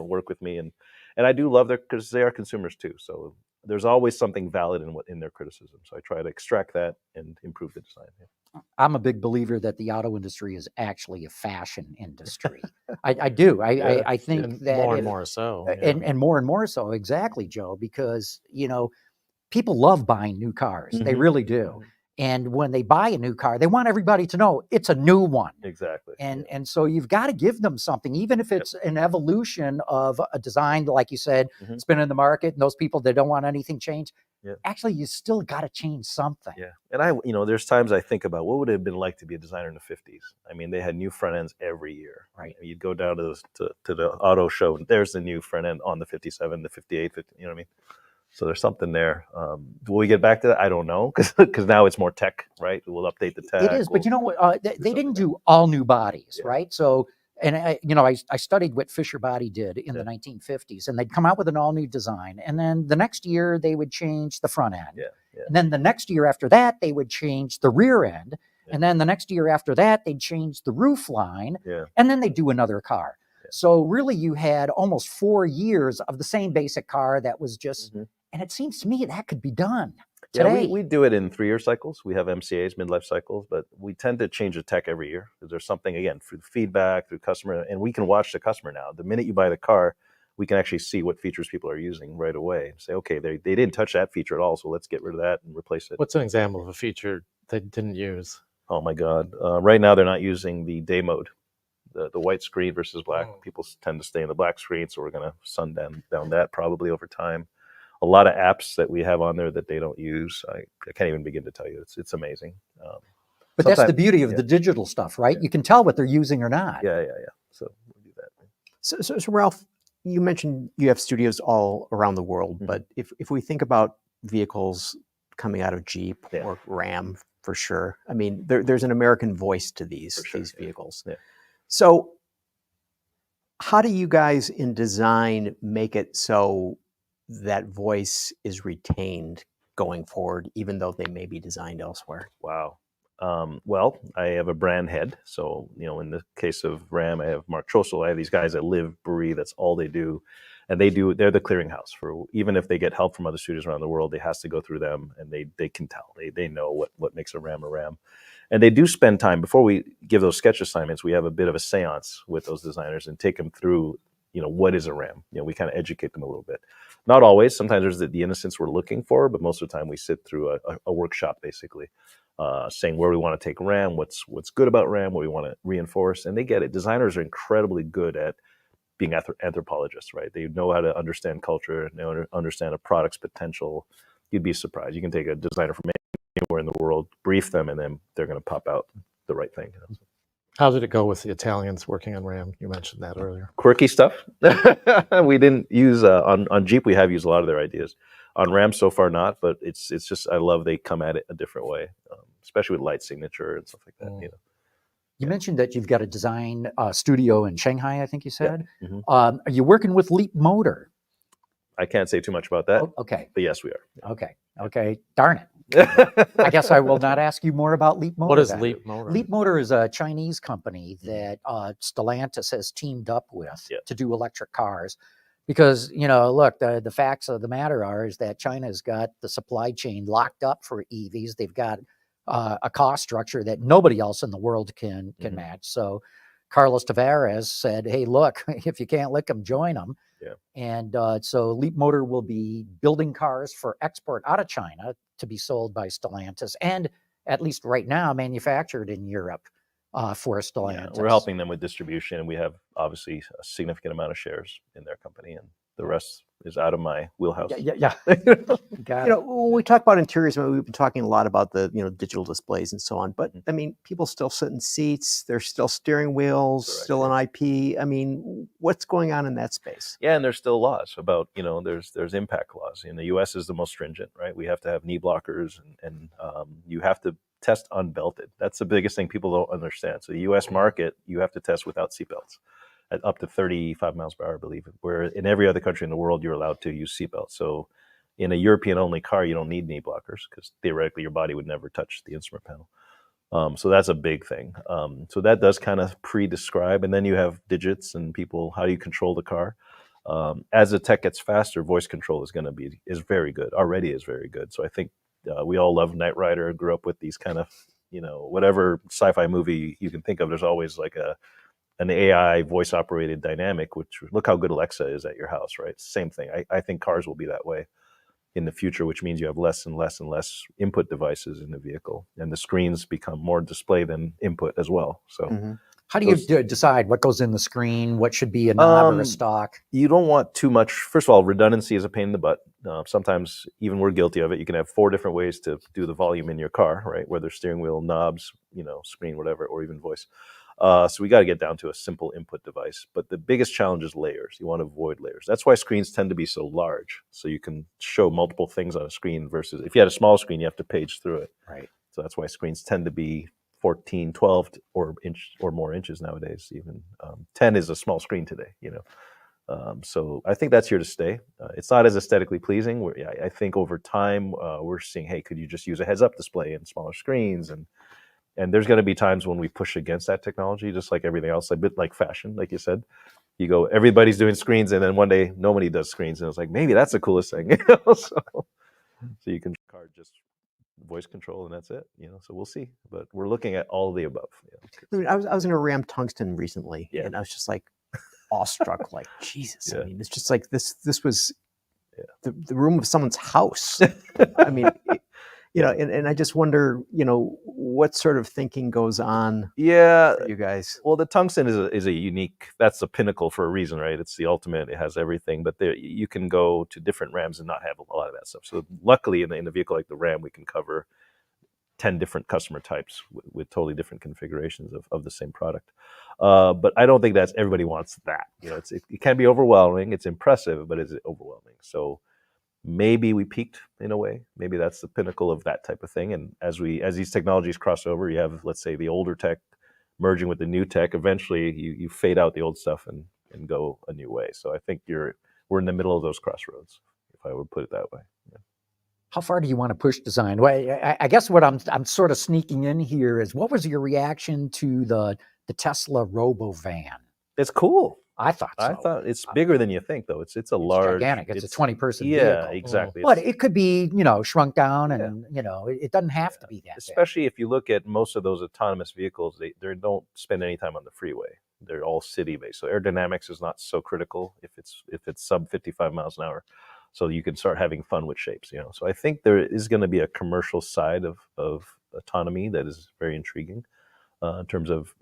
work with me. And I do love because they are consumers too. So there's always something valid in their criticism. So I try to extract that and improve the design. Yeah. I'm a big believer that the auto industry is actually a fashion industry. I do. I think that more and more so. And more and more so, exactly, Joe, because, people love buying new cars. Mm-hmm. They really do. Mm-hmm. And when they buy a new car, they want everybody to know it's a new one. Exactly. And so you've got to give them something, even if it's an evolution of a design, like you said, it's been in the market, and those people that don't want anything changed. Yeah. Actually, you still got to change something. Yeah. And there's times I think about what would it have been like to be a designer in the 50s. I mean, they had new front ends every year. Right. You'd go down to the auto show, and there's the new front end on the 57, the 58, 50, you know what I mean? So there's something there. Will we get back to that? I don't know, because now it's more tech, right? We'll update the tech. It is, but you know what? They didn't do all new bodies, right? So, and I studied what Fisher Body did in the 1950s, and they'd come out with an all new design, and then the next year they would change the front end, and then the next year after that they would change the rear end, and then the next year after that they'd change the roof line, and then they'd do another car. So really, you had almost 4 years of the same basic car that was just. And it seems to me that could be done today. Yeah, we do it in 3-year cycles. We have MCAs, midlife cycles, but we tend to change the tech every year, because there's something, again, through feedback, through customer, and we can watch the customer now. The minute you buy the car, we can actually see what features people are using right away. Say, okay, they didn't touch that feature at all, so let's get rid of that and replace it. What's an example of a feature they didn't use? Oh my God. Right now they're not using the day mode. The white screen versus black. People tend to stay in the black screen, so we're going to sun down that probably over time. A lot of apps that we have on there that they don't use. I can't even begin to tell you. It's amazing. But that's the beauty of the digital stuff, right? You can tell what they're using or not. Yeah. So we'll do that. So Ralph, you mentioned you have studios all around the world, but if we think about vehicles coming out of Jeep or Ram, for sure. I mean, there's an American voice to these vehicles. Yeah. So How do you guys in design make it so that voice is retained going forward, even though they may be designed elsewhere? Wow. Well, I have a brand head. So, in the case of Ram, I have Mark Trossel. I have these guys that live, breathe, that's all they do. And they're the clearinghouse for, even if they get help from other studios around the world, it has to go through them, and they can tell. They know what makes a Ram a Ram. And they do spend time, before we give those sketch assignments, we have a bit of a seance with those designers and take them through, what is a Ram? We kind of educate them a little bit. Not always. Sometimes there's the innocence we're looking for, but most of the time we sit through a workshop, basically, saying where we want to take Ram, what's good about Ram, what we want to reinforce, and they get it. Designers are incredibly good at being anthropologists, right? They know how to understand culture, they understand a product's potential. You'd be surprised. You can take a designer from anywhere in the world, brief them, and then they're going to pop out the right thing. How did it go with the Italians working on Ram? You mentioned that earlier. Quirky stuff. We didn't use on Jeep. We have used a lot of their ideas. On Ram, so far not, but it's just, I love they come at it a different way, especially with light signature and stuff like that. You mentioned that you've got a design studio in Shanghai, I think you said. Yeah. Mm-hmm. Are you working with Leap Motor? I can't say too much about that. Oh, okay. But yes, we are. Okay. Darn it. I guess I will not ask you more about Leap Motor. What is then. Leap Motor? Leap Motor is a Chinese company that Stellantis has teamed up with to do electric cars. Because, look, the facts of the matter is that China's got the supply chain locked up for EVs. They've got a cost structure that nobody else in the world can match. So Carlos Tavares said, hey, look, if you can't lick them, join them. Yeah. And so Leap Motor will be building cars for export out of China to be sold by Stellantis, and at least right now manufactured in Europe for Stellantis. Yeah, we're helping them with distribution, and we have obviously a significant amount of shares in their company, and the rest is out of my wheelhouse. Yeah. Got it. When we talk about interiors, we've been talking a lot about the digital displays and so on. But I mean, people still sit in seats. There's still steering wheels, Correct. still an IP. I mean, what's going on in that space? Yeah, and there's still laws about there's impact laws. In the U.S. is the most stringent, right? We have to have knee blockers, and you have to test unbelted. That's the biggest thing people don't understand. So the U.S. market, you have to test without seatbelts at up to 35 miles per hour, I believe. Where in every other country in the world, you're allowed to use seatbelts. So in a European-only car, you don't need knee blockers because theoretically your body would never touch the instrument panel. So that's a big thing. So that does kind of pre-describe. And then you have digits and people, how do you control the car? As the tech gets faster, voice control is very good, already is very good. So I think we all love Knight Rider, grew up with these kind of, whatever sci-fi movie you can think of, there's always like an AI voice operated dynamic, which look how good Alexa is at your house, right? Same thing. I think cars will be that way in the future, which means you have less and less and less input devices in the vehicle, and the screens become more display than input as well. So how do you decide what goes in the screen, what should be a knob or a stock? You don't want too much. First of all, redundancy is a pain in the butt. Sometimes even we're guilty of it. You can have 4 different ways to do the volume in your car, right? Whether steering wheel, knobs, screen, whatever, or even voice. So we got to get down to a simple input device. But the biggest challenge is layers. You want to avoid layers. That's why screens tend to be so large. So you can show multiple things on a screen versus if you had a small screen, you have to page through it. Right. So that's why screens tend to be 14, 12 or more inches nowadays. Even 10 is a small screen today, So I think that's here to stay. It's not as aesthetically pleasing. I think over time we're seeing, hey, could you just use a heads-up display and smaller screens? And there's going to be times when we push against that technology, just like everything else, a bit like fashion, like you said. You go, everybody's doing screens, and then one day nobody does screens, and it's like maybe that's the coolest thing. So you can card just voice control, and that's it. So we'll see. But we're looking at all of the above. I mean, I was in a Ram Tungsten recently, and I was just like awestruck, like Jesus. I mean, it's just like this was the room of someone's house. I mean. And I just wonder, what sort of thinking goes on for you guys? Well, the Tungsten is a unique, that's the pinnacle for a reason, right? It's the ultimate, it has everything, but you can go to different Rams and not have a lot of that stuff. So luckily in a vehicle like the Ram, we can cover 10 different customer types with totally different configurations of the same product. But I don't think everybody wants that. It can be overwhelming, it's impressive, but it's overwhelming. So maybe we peaked in a way. Maybe that's the pinnacle of that type of thing. And as these technologies cross over, you have, let's say, the older tech merging with the new tech. Eventually, you fade out the old stuff, and and go a new way. So I think we're in the middle of those crossroads, if I would put it that way. Yeah. How far do you want to push design? Well, I guess what I'm sort of sneaking in here is, what was your reaction to the Tesla Robovan? It's cool. I thought so. I thought it's bigger than you think, though. It's large, gigantic. It's a 20-person yeah, vehicle. exactly. But it could be, shrunk down, and it doesn't have to be that. Especially if you look at most of those autonomous vehicles, they don't spend any time on the freeway. They're all city based. So aerodynamics is not so critical if it's sub 55 miles an hour. So you can start having fun with shapes. So I think there is going to be a commercial side of autonomy that is very intriguing in terms of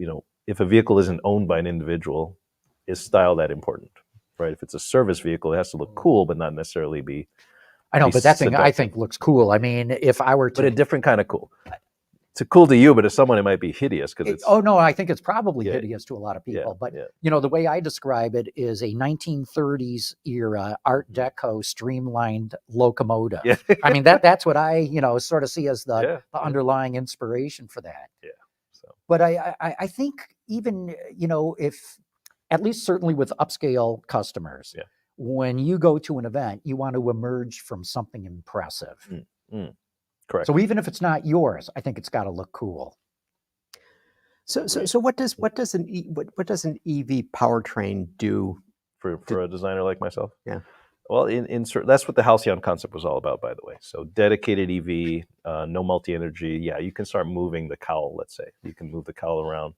if a vehicle isn't owned by an individual, is style that important, right? If it's a service vehicle, it has to look cool, but not necessarily be. I know, but that thing I think looks cool. I mean, if I were to, but a different kind of cool. It's cool to you, but to someone it might be hideous because it's. Oh no, I think it's probably hideous to a lot of people. Yeah, but the way I describe it is a 1930s era Art Deco streamlined locomotive. Yeah. I mean that's what I sort of see as the underlying inspiration for that. Yeah. So. But I think even if, at least certainly with upscale customers, when you go to an event, you want to emerge from something impressive. Correct. So even if it's not yours, I think it's got to look cool. So what does an EV powertrain do for a designer like myself? Yeah. Well, that's what the Halcyon concept was all about, by the way. So dedicated EV, no multi-energy. Yeah, you can start moving the cowl. Let's say you can move the cowl around.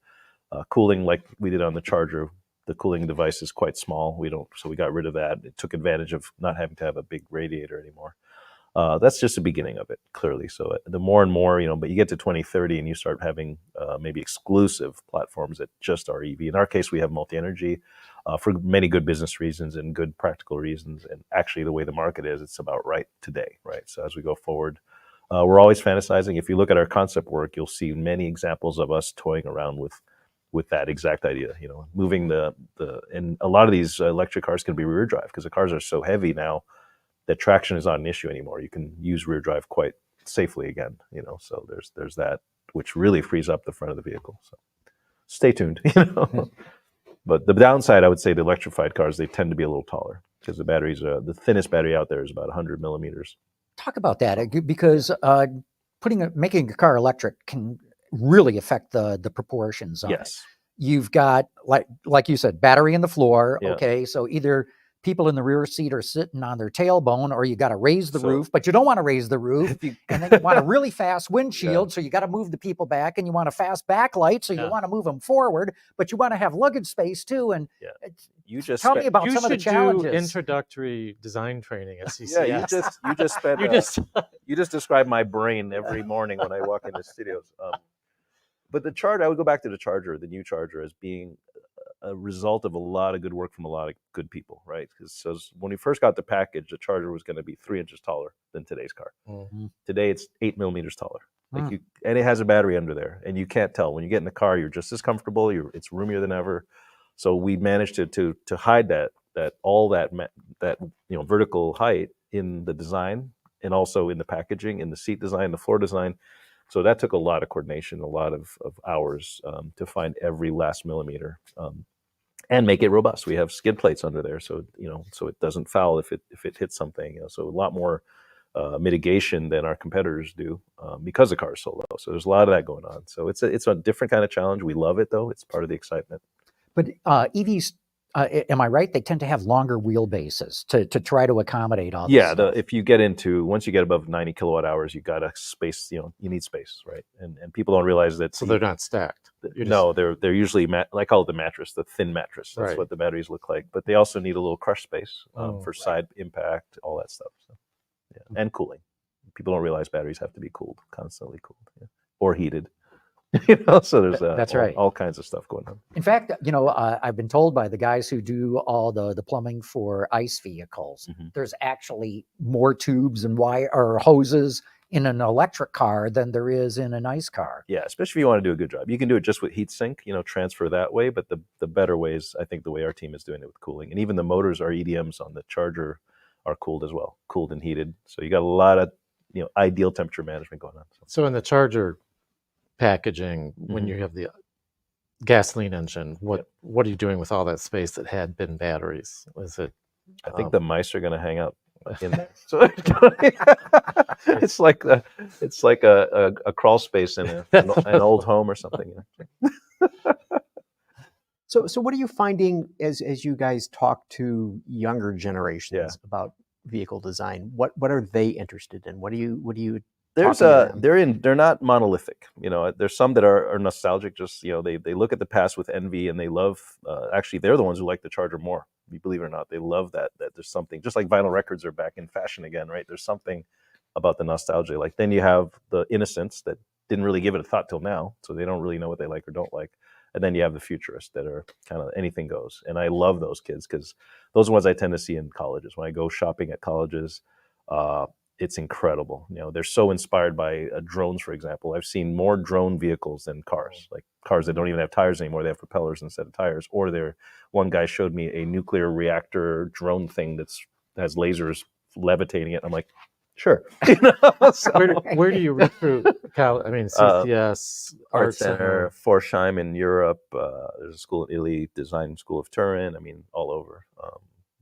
Cooling, like we did on the Charger, the cooling device is quite small. So we got rid of that. It took advantage of not having to have a big radiator anymore. That's just the beginning of it, clearly. So the more and more, but you get to 2030 and you start having maybe exclusive platforms that just are EV. In our case, we have multi-energy for many good business reasons and good practical reasons. And actually, the way the market is, it's about right today, right? So as we go forward, we're always fantasizing. If you look at our concept work, you'll see many examples of us toying around with that exact idea, moving and a lot of these electric cars can be rear drive because the cars are so heavy now that traction is not an issue anymore. You can use rear drive quite safely again, so there's that, which really frees up the front of the vehicle. So stay tuned, But the downside, I would say the electrified cars, they tend to be a little taller because the batteries, the thinnest battery out there is about 100 millimeters. Talk about that, because making a car electric can really affect the proportions on it. You've got, like you said, battery in the floor. Yeah. Okay, so either people in the rear seat are sitting on their tailbone, or you got to raise the roof, but you don't want to raise the roof. And then you want a really fast windshield, so you got to move the people back, and you want a fast backlight, so you want to move them forward, but you want to have luggage space too. And tell me about some of the challenges. You should do introductory design training at CCS. Yeah, you just described my brain every morning when I walk into studios. But the Charger, I would go back to the Charger, the new Charger, as being a result of a lot of good work from a lot of good people, right? Because when we first got the package, the Charger was going to be 3 inches taller than today's car. Mm-hmm. Today, it's 8 millimeters taller. And it has a battery under there, and you can't tell. When you get in the car, you're just as comfortable. It's roomier than ever. So we managed to hide that vertical height in the design, and also in the packaging, in the seat design, the floor design. So that took a lot of coordination, a lot of hours to find every last millimeter and make it robust. We have skid plates under there, so so it doesn't foul if it hits something. So a lot more mitigation than our competitors do because the car is so low. So there's a lot of that going on. So it's a different kind of challenge. We love it though. It's part of the excitement. But EVs, am I right? They tend to have longer wheelbases to try to accommodate all this. Yeah, if you get once you get above 90 kilowatt hours, you got a space. You need space, right? And people don't realize that. So they're not stacked. No, they're usually I call it the mattress, the thin mattress. That's what the batteries look like. But they also need a little crush space for side impact, all that stuff. So, and cooling. People don't realize batteries have to be cooled, constantly cooled, or heated. So there's that's all kinds of stuff going on. In fact, I've been told by the guys who do all the plumbing for ICE vehicles, there's actually more tubes and wire or hoses in an electric car than there is in an ICE car. Yeah, especially if you want to do a good job. You can do it just with heat sink, transfer that way. But the better way is, I think, the way our team is doing it with cooling. And even the motors, our EDMs on the Charger are cooled as well, cooled and heated. So you got a lot of ideal temperature management going on. So in the Charger packaging, when you have the gasoline engine. What are you doing with all that space that had been batteries? Was it? I think the mice are going to hang out in there. So it's like a crawl space in an old home or something. So what are you finding as you guys talk to younger generations about vehicle design? What are they interested in? What do you they're not monolithic. There's some that are nostalgic. Just they look at the past with envy, and they love. Actually, they're the ones who like the Charger more. You believe it or not, they love that there's something. Just like vinyl records are back in fashion again, right? There's something about the nostalgia. Like then you have the innocents that didn't really give it a thought till now, so they don't really know what they like or don't like. And then you have the futurists that are kind of anything goes. And I love those kids because those are ones I tend to see in colleges. When I go shopping at colleges, it's incredible. They're so inspired by drones, for example. I've seen more drone vehicles than cars, like cars that don't even have tires anymore. They have propellers instead of tires. Or one guy showed me a nuclear reactor drone thing that has lasers levitating it. I'm like, sure. So, where do you recruit? I mean, CCS, Art Center, Forsheim in Europe. There's a school in Italy, Design School of Turin. I mean, all over.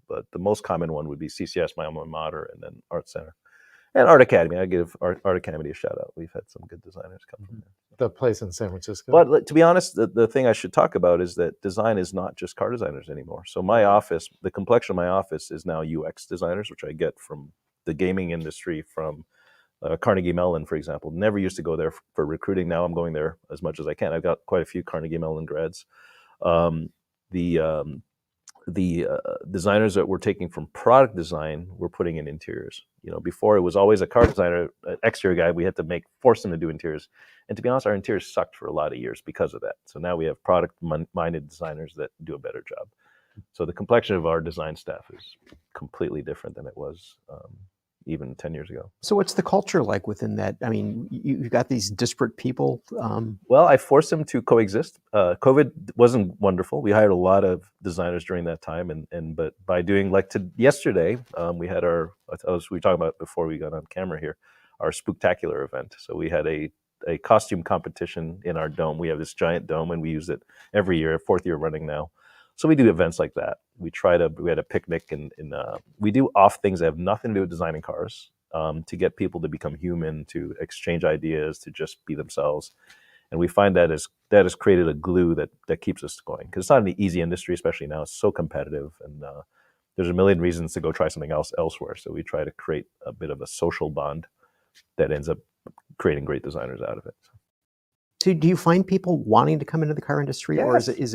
But the most common one would be CCS, my alma mater, and then Art Center. And Art Academy. I give Art Academy a shout out. We've had some good designers come from there. The place in San Francisco. But to be honest, the thing I should talk about is that design is not just car designers anymore. So my office, the complexion of my office is now UX designers, which I get from the gaming industry, from Carnegie Mellon, for example. Never used to go there for recruiting. Now I'm going there as much as I can. I've got quite a few Carnegie Mellon grads. The designers that we're taking from product design, we're putting in interiors. Before it was always a car designer, an exterior guy. We had to force them to do interiors. And to be honest, our interiors sucked for a lot of years because of that. So now we have product-minded designers that do a better job. So the complexion of our design staff is completely different than it was even 10 years ago. So what's the culture like within that? I mean, you've got these disparate people. Well, I forced them to coexist. COVID wasn't wonderful. We hired a lot of designers during that time, but by doing yesterday, we had we were talking about before we got on camera here, our Spooktacular event. So we had a costume competition in our dome. We have this giant dome, and we use it every year, 4th year running now. So we do events like that. We had a picnic, and we do off things that have nothing to do with designing cars, to get people to become human, to exchange ideas, to just be themselves. And we find that has created a glue that keeps us going. Because it's not an easy industry, especially now. It's so competitive, and there's a million reasons to go try something else elsewhere. So we try to create a bit of a social bond that ends up creating great designers out of it. So do you find people wanting to come into the car industry, yes. Or is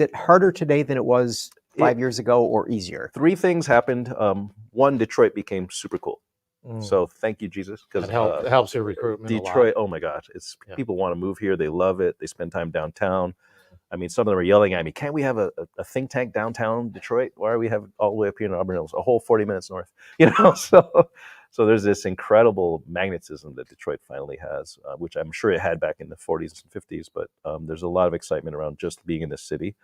it harder today than it was 5 years ago, or easier? 3 things happened. One, Detroit became super cool. So thank you, Jesus, because it helps your recruitment. Detroit, oh my gosh, people want to move here. They love it. They spend time downtown. I mean, some of them are yelling at me, can't we have a think tank downtown Detroit? Why are we have all the way up here in Auburn Hills, a whole 40 minutes north? So there's this incredible magnetism that Detroit finally has, which I'm sure it had back in the 40s and 50s, but there's a lot of excitement around just being in the city.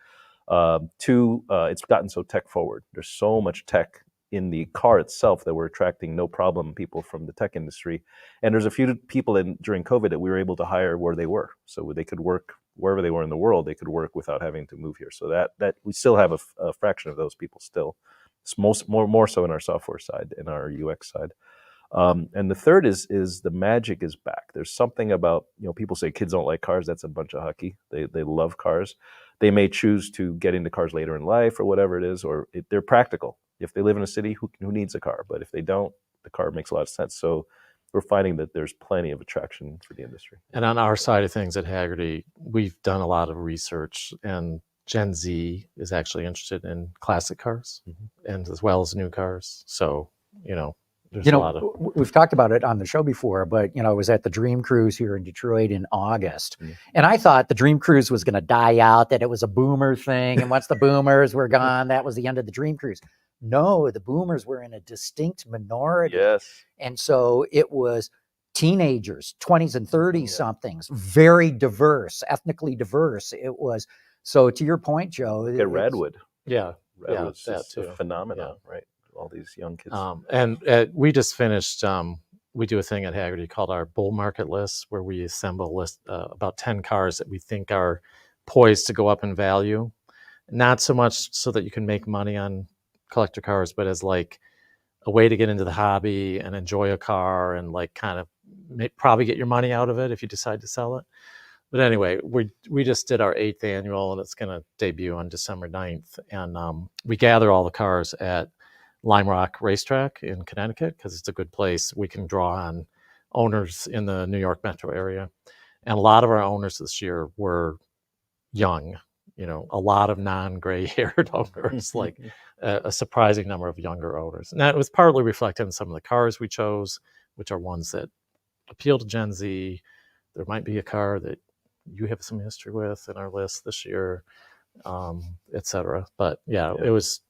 2, it's gotten so tech forward. There's so much tech in the car itself that we're attracting no problem people from the tech industry. And there's a few people during COVID that we were able to hire where they were. So they could work wherever they were in the world, they could work without having to move here. So that we still have a fraction of those people still. It's more so in our software side, in our UX side. And the third is the magic is back. There's something about, people say kids don't like cars. That's a bunch of hucky. They love cars. They may choose to get into cars later in life or whatever it is, or they're practical. If they live in a city, who needs a car? But if they don't, the car makes a lot of sense. So we're finding that there's plenty of attraction for the industry. And on our side of things at Hagerty, we've done a lot of research, and Gen Z is actually interested in classic cars, and as well as new cars. So, there's a lot of... We've talked about it on the show before, but, I was at the Dream Cruise here in Detroit in August. And I thought the Dream Cruise was going to die out, that it was a boomer thing. And once the boomers were gone, that was the end of the Dream Cruise. No, the boomers were in a distinct minority. Yes. And so it was teenagers, 20s and 30 somethings, very diverse, ethnically diverse. It was, so to your point, Joe. At Redwood. Yeah. Redwood's that just too. a phenomenon, right? All these young kids. And we just finished, we do a thing at Hagerty called our bull market list, where we assemble a list about 10 cars that we think are poised to go up in value, not so much so that you can make money on collector cars, but as like a way to get into the hobby and enjoy a car and like kind of probably get your money out of it if you decide to sell it. But anyway, we just did our 8th annual, and it's going to debut on December 9th. And we gather all the cars at Lime Rock Racetrack in Connecticut because it's a good place. We can draw on owners in the New York metro area. And a lot of our owners this year were young, a lot of non-gray haired owners, like a surprising number of younger owners. And that was partly reflected in some of the cars we chose, which are ones that appeal to Gen Z. There might be a car that you have some history with in our list this year, et cetera. But yeah, it was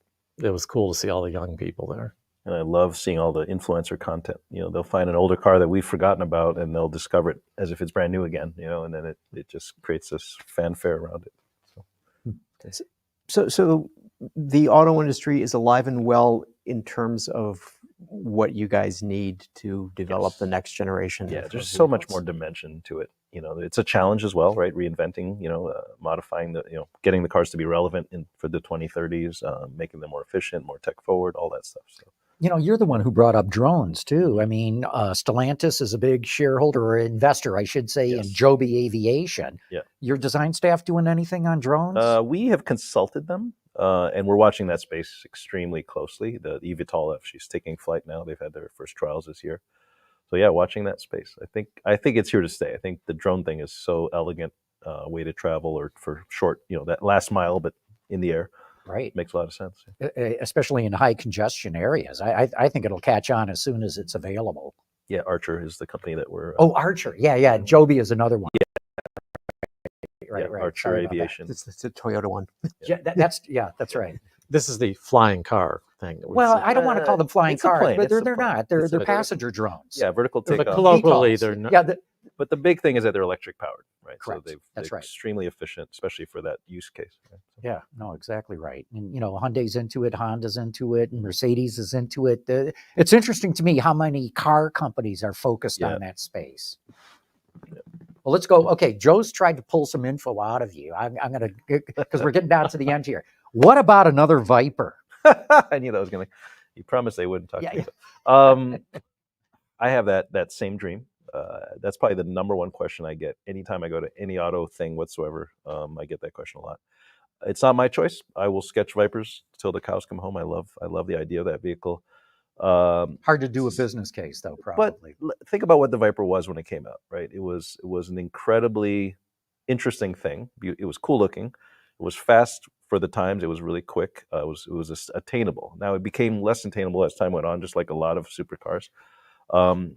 cool to see all the young people there. And I love seeing all the influencer content. They'll find an older car that we've forgotten about, and they'll discover it as if it's brand new again. And then it just creates this fanfare around it. So the auto industry is alive and well in terms of what you guys need to develop the next generation. Yeah, there's so much more dimension to it. It's a challenge as well, right? Reinventing, modifying getting the cars to be relevant for the 2030s, making them more efficient, more tech forward, all that stuff. So. You're the one who brought up drones too. I mean, Stellantis is a big shareholder or investor, I should say, in Joby Aviation. Yeah. Your design staff doing anything on drones? We have consulted them, and we're watching that space extremely closely. The eVTOL, she's taking flight now. They've had their first trials this year. So yeah, watching that space. I think it's here to stay. I think the drone thing is so elegant way to travel, or for short, that last mile, but in the air. Right. Makes a lot of sense. Especially in high congestion areas. I think it'll catch on as soon as it's available. Yeah, Archer is the company that we're... Archer. Yeah. Joby is another one. Yeah. Right. Archer Sorry Aviation. It's the Toyota one. That's right. This is the flying car thing. Well, I don't want to call them flying it's a cars, plane. but It's a they're plane. not. They're It's a passenger drones. Yeah, vertical But takeoff. colloquially, VTOLs. they're not. Yeah, But the big thing is that they're electric powered, right? Correct. So That's they're right. extremely efficient, especially for that use case. Right? yeah, no, exactly right. And Hyundai's into it, Honda's into it, and Mercedes is into it. It's interesting to me how many car companies are focused on that space. Well, let's go. Okay, Joe's tried to pull some info out of you. I'm going to, because we're getting down to the end here. What about another Viper? I knew that was going to... You promised they wouldn't talk to me. I have that same dream. That's probably the number one question I get anytime I go to any auto thing whatsoever. I get that question a lot. It's not my choice. I will sketch Vipers till the cows come home. I love the idea of that vehicle. Hard to do a business case, though, probably. But think about what the Viper was when it came out, right? It was an incredibly interesting thing. It was cool looking. It was fast for the times. It was really quick. It was attainable. Now it became less attainable as time went on, just like a lot of supercars.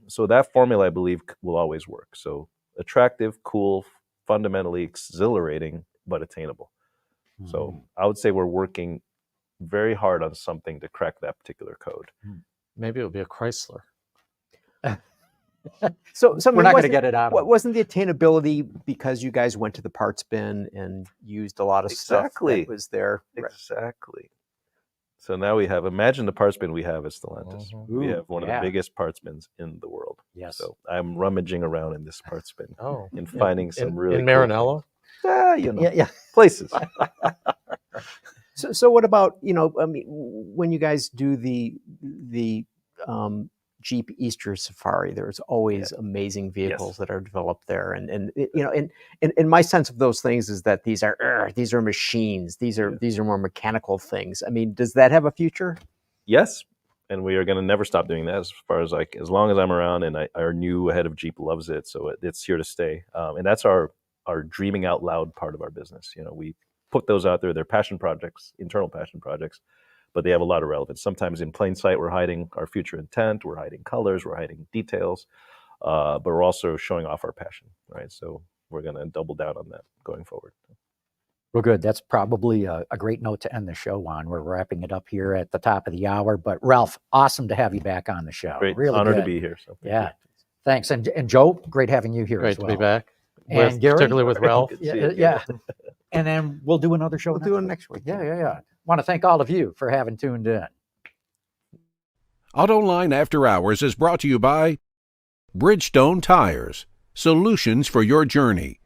So that formula, I believe, will always work. So attractive, cool, fundamentally exhilarating, but attainable. Mm-hmm. So I would say we're working very hard on something to crack that particular code. Maybe it'll be a Chrysler. So we're not going to get it out. Wasn't the attainability because you guys went to the parts bin and used a lot of stuff that was there? Exactly. So now imagine the parts bin we have at Stellantis. Mm-hmm. We have one of the biggest parts bins in the world. Yes. So I'm rummaging around in this parts bin and Yeah. finding some really in cool Maranello. places. So what about, when you guys do the Jeep Easter Safari, there's always amazing vehicles that are developed there. And my sense of those things is that these are machines. These are more mechanical things. I mean, does that have a future? Yes. And we are going to never stop doing that as long as I'm around, and our new head of Jeep loves it. So it's here to stay. And that's our dreaming out loud part of our business. We put those out there. They're passion projects, internal passion projects, but they have a lot of relevance. Sometimes in plain sight, we're hiding our future intent, we're hiding colors, we're hiding details, but we're also showing off our passion, right? So we're going to double down on that going forward. Well, good. That's probably a great note to end the show on. We're wrapping it up here at the top of the hour. But Ralph, awesome to have you back on the show. Great really honor good. to be here. So thanks. And Joe, great having you here. Great as to well. be back. And Gary, particularly with Ralph. Yeah. And then we'll do another show. We'll do it next week. Yeah. Want to thank all of you for having tuned in. AutoLine After Hours is brought to you by Bridgestone Tires, solutions for your journey.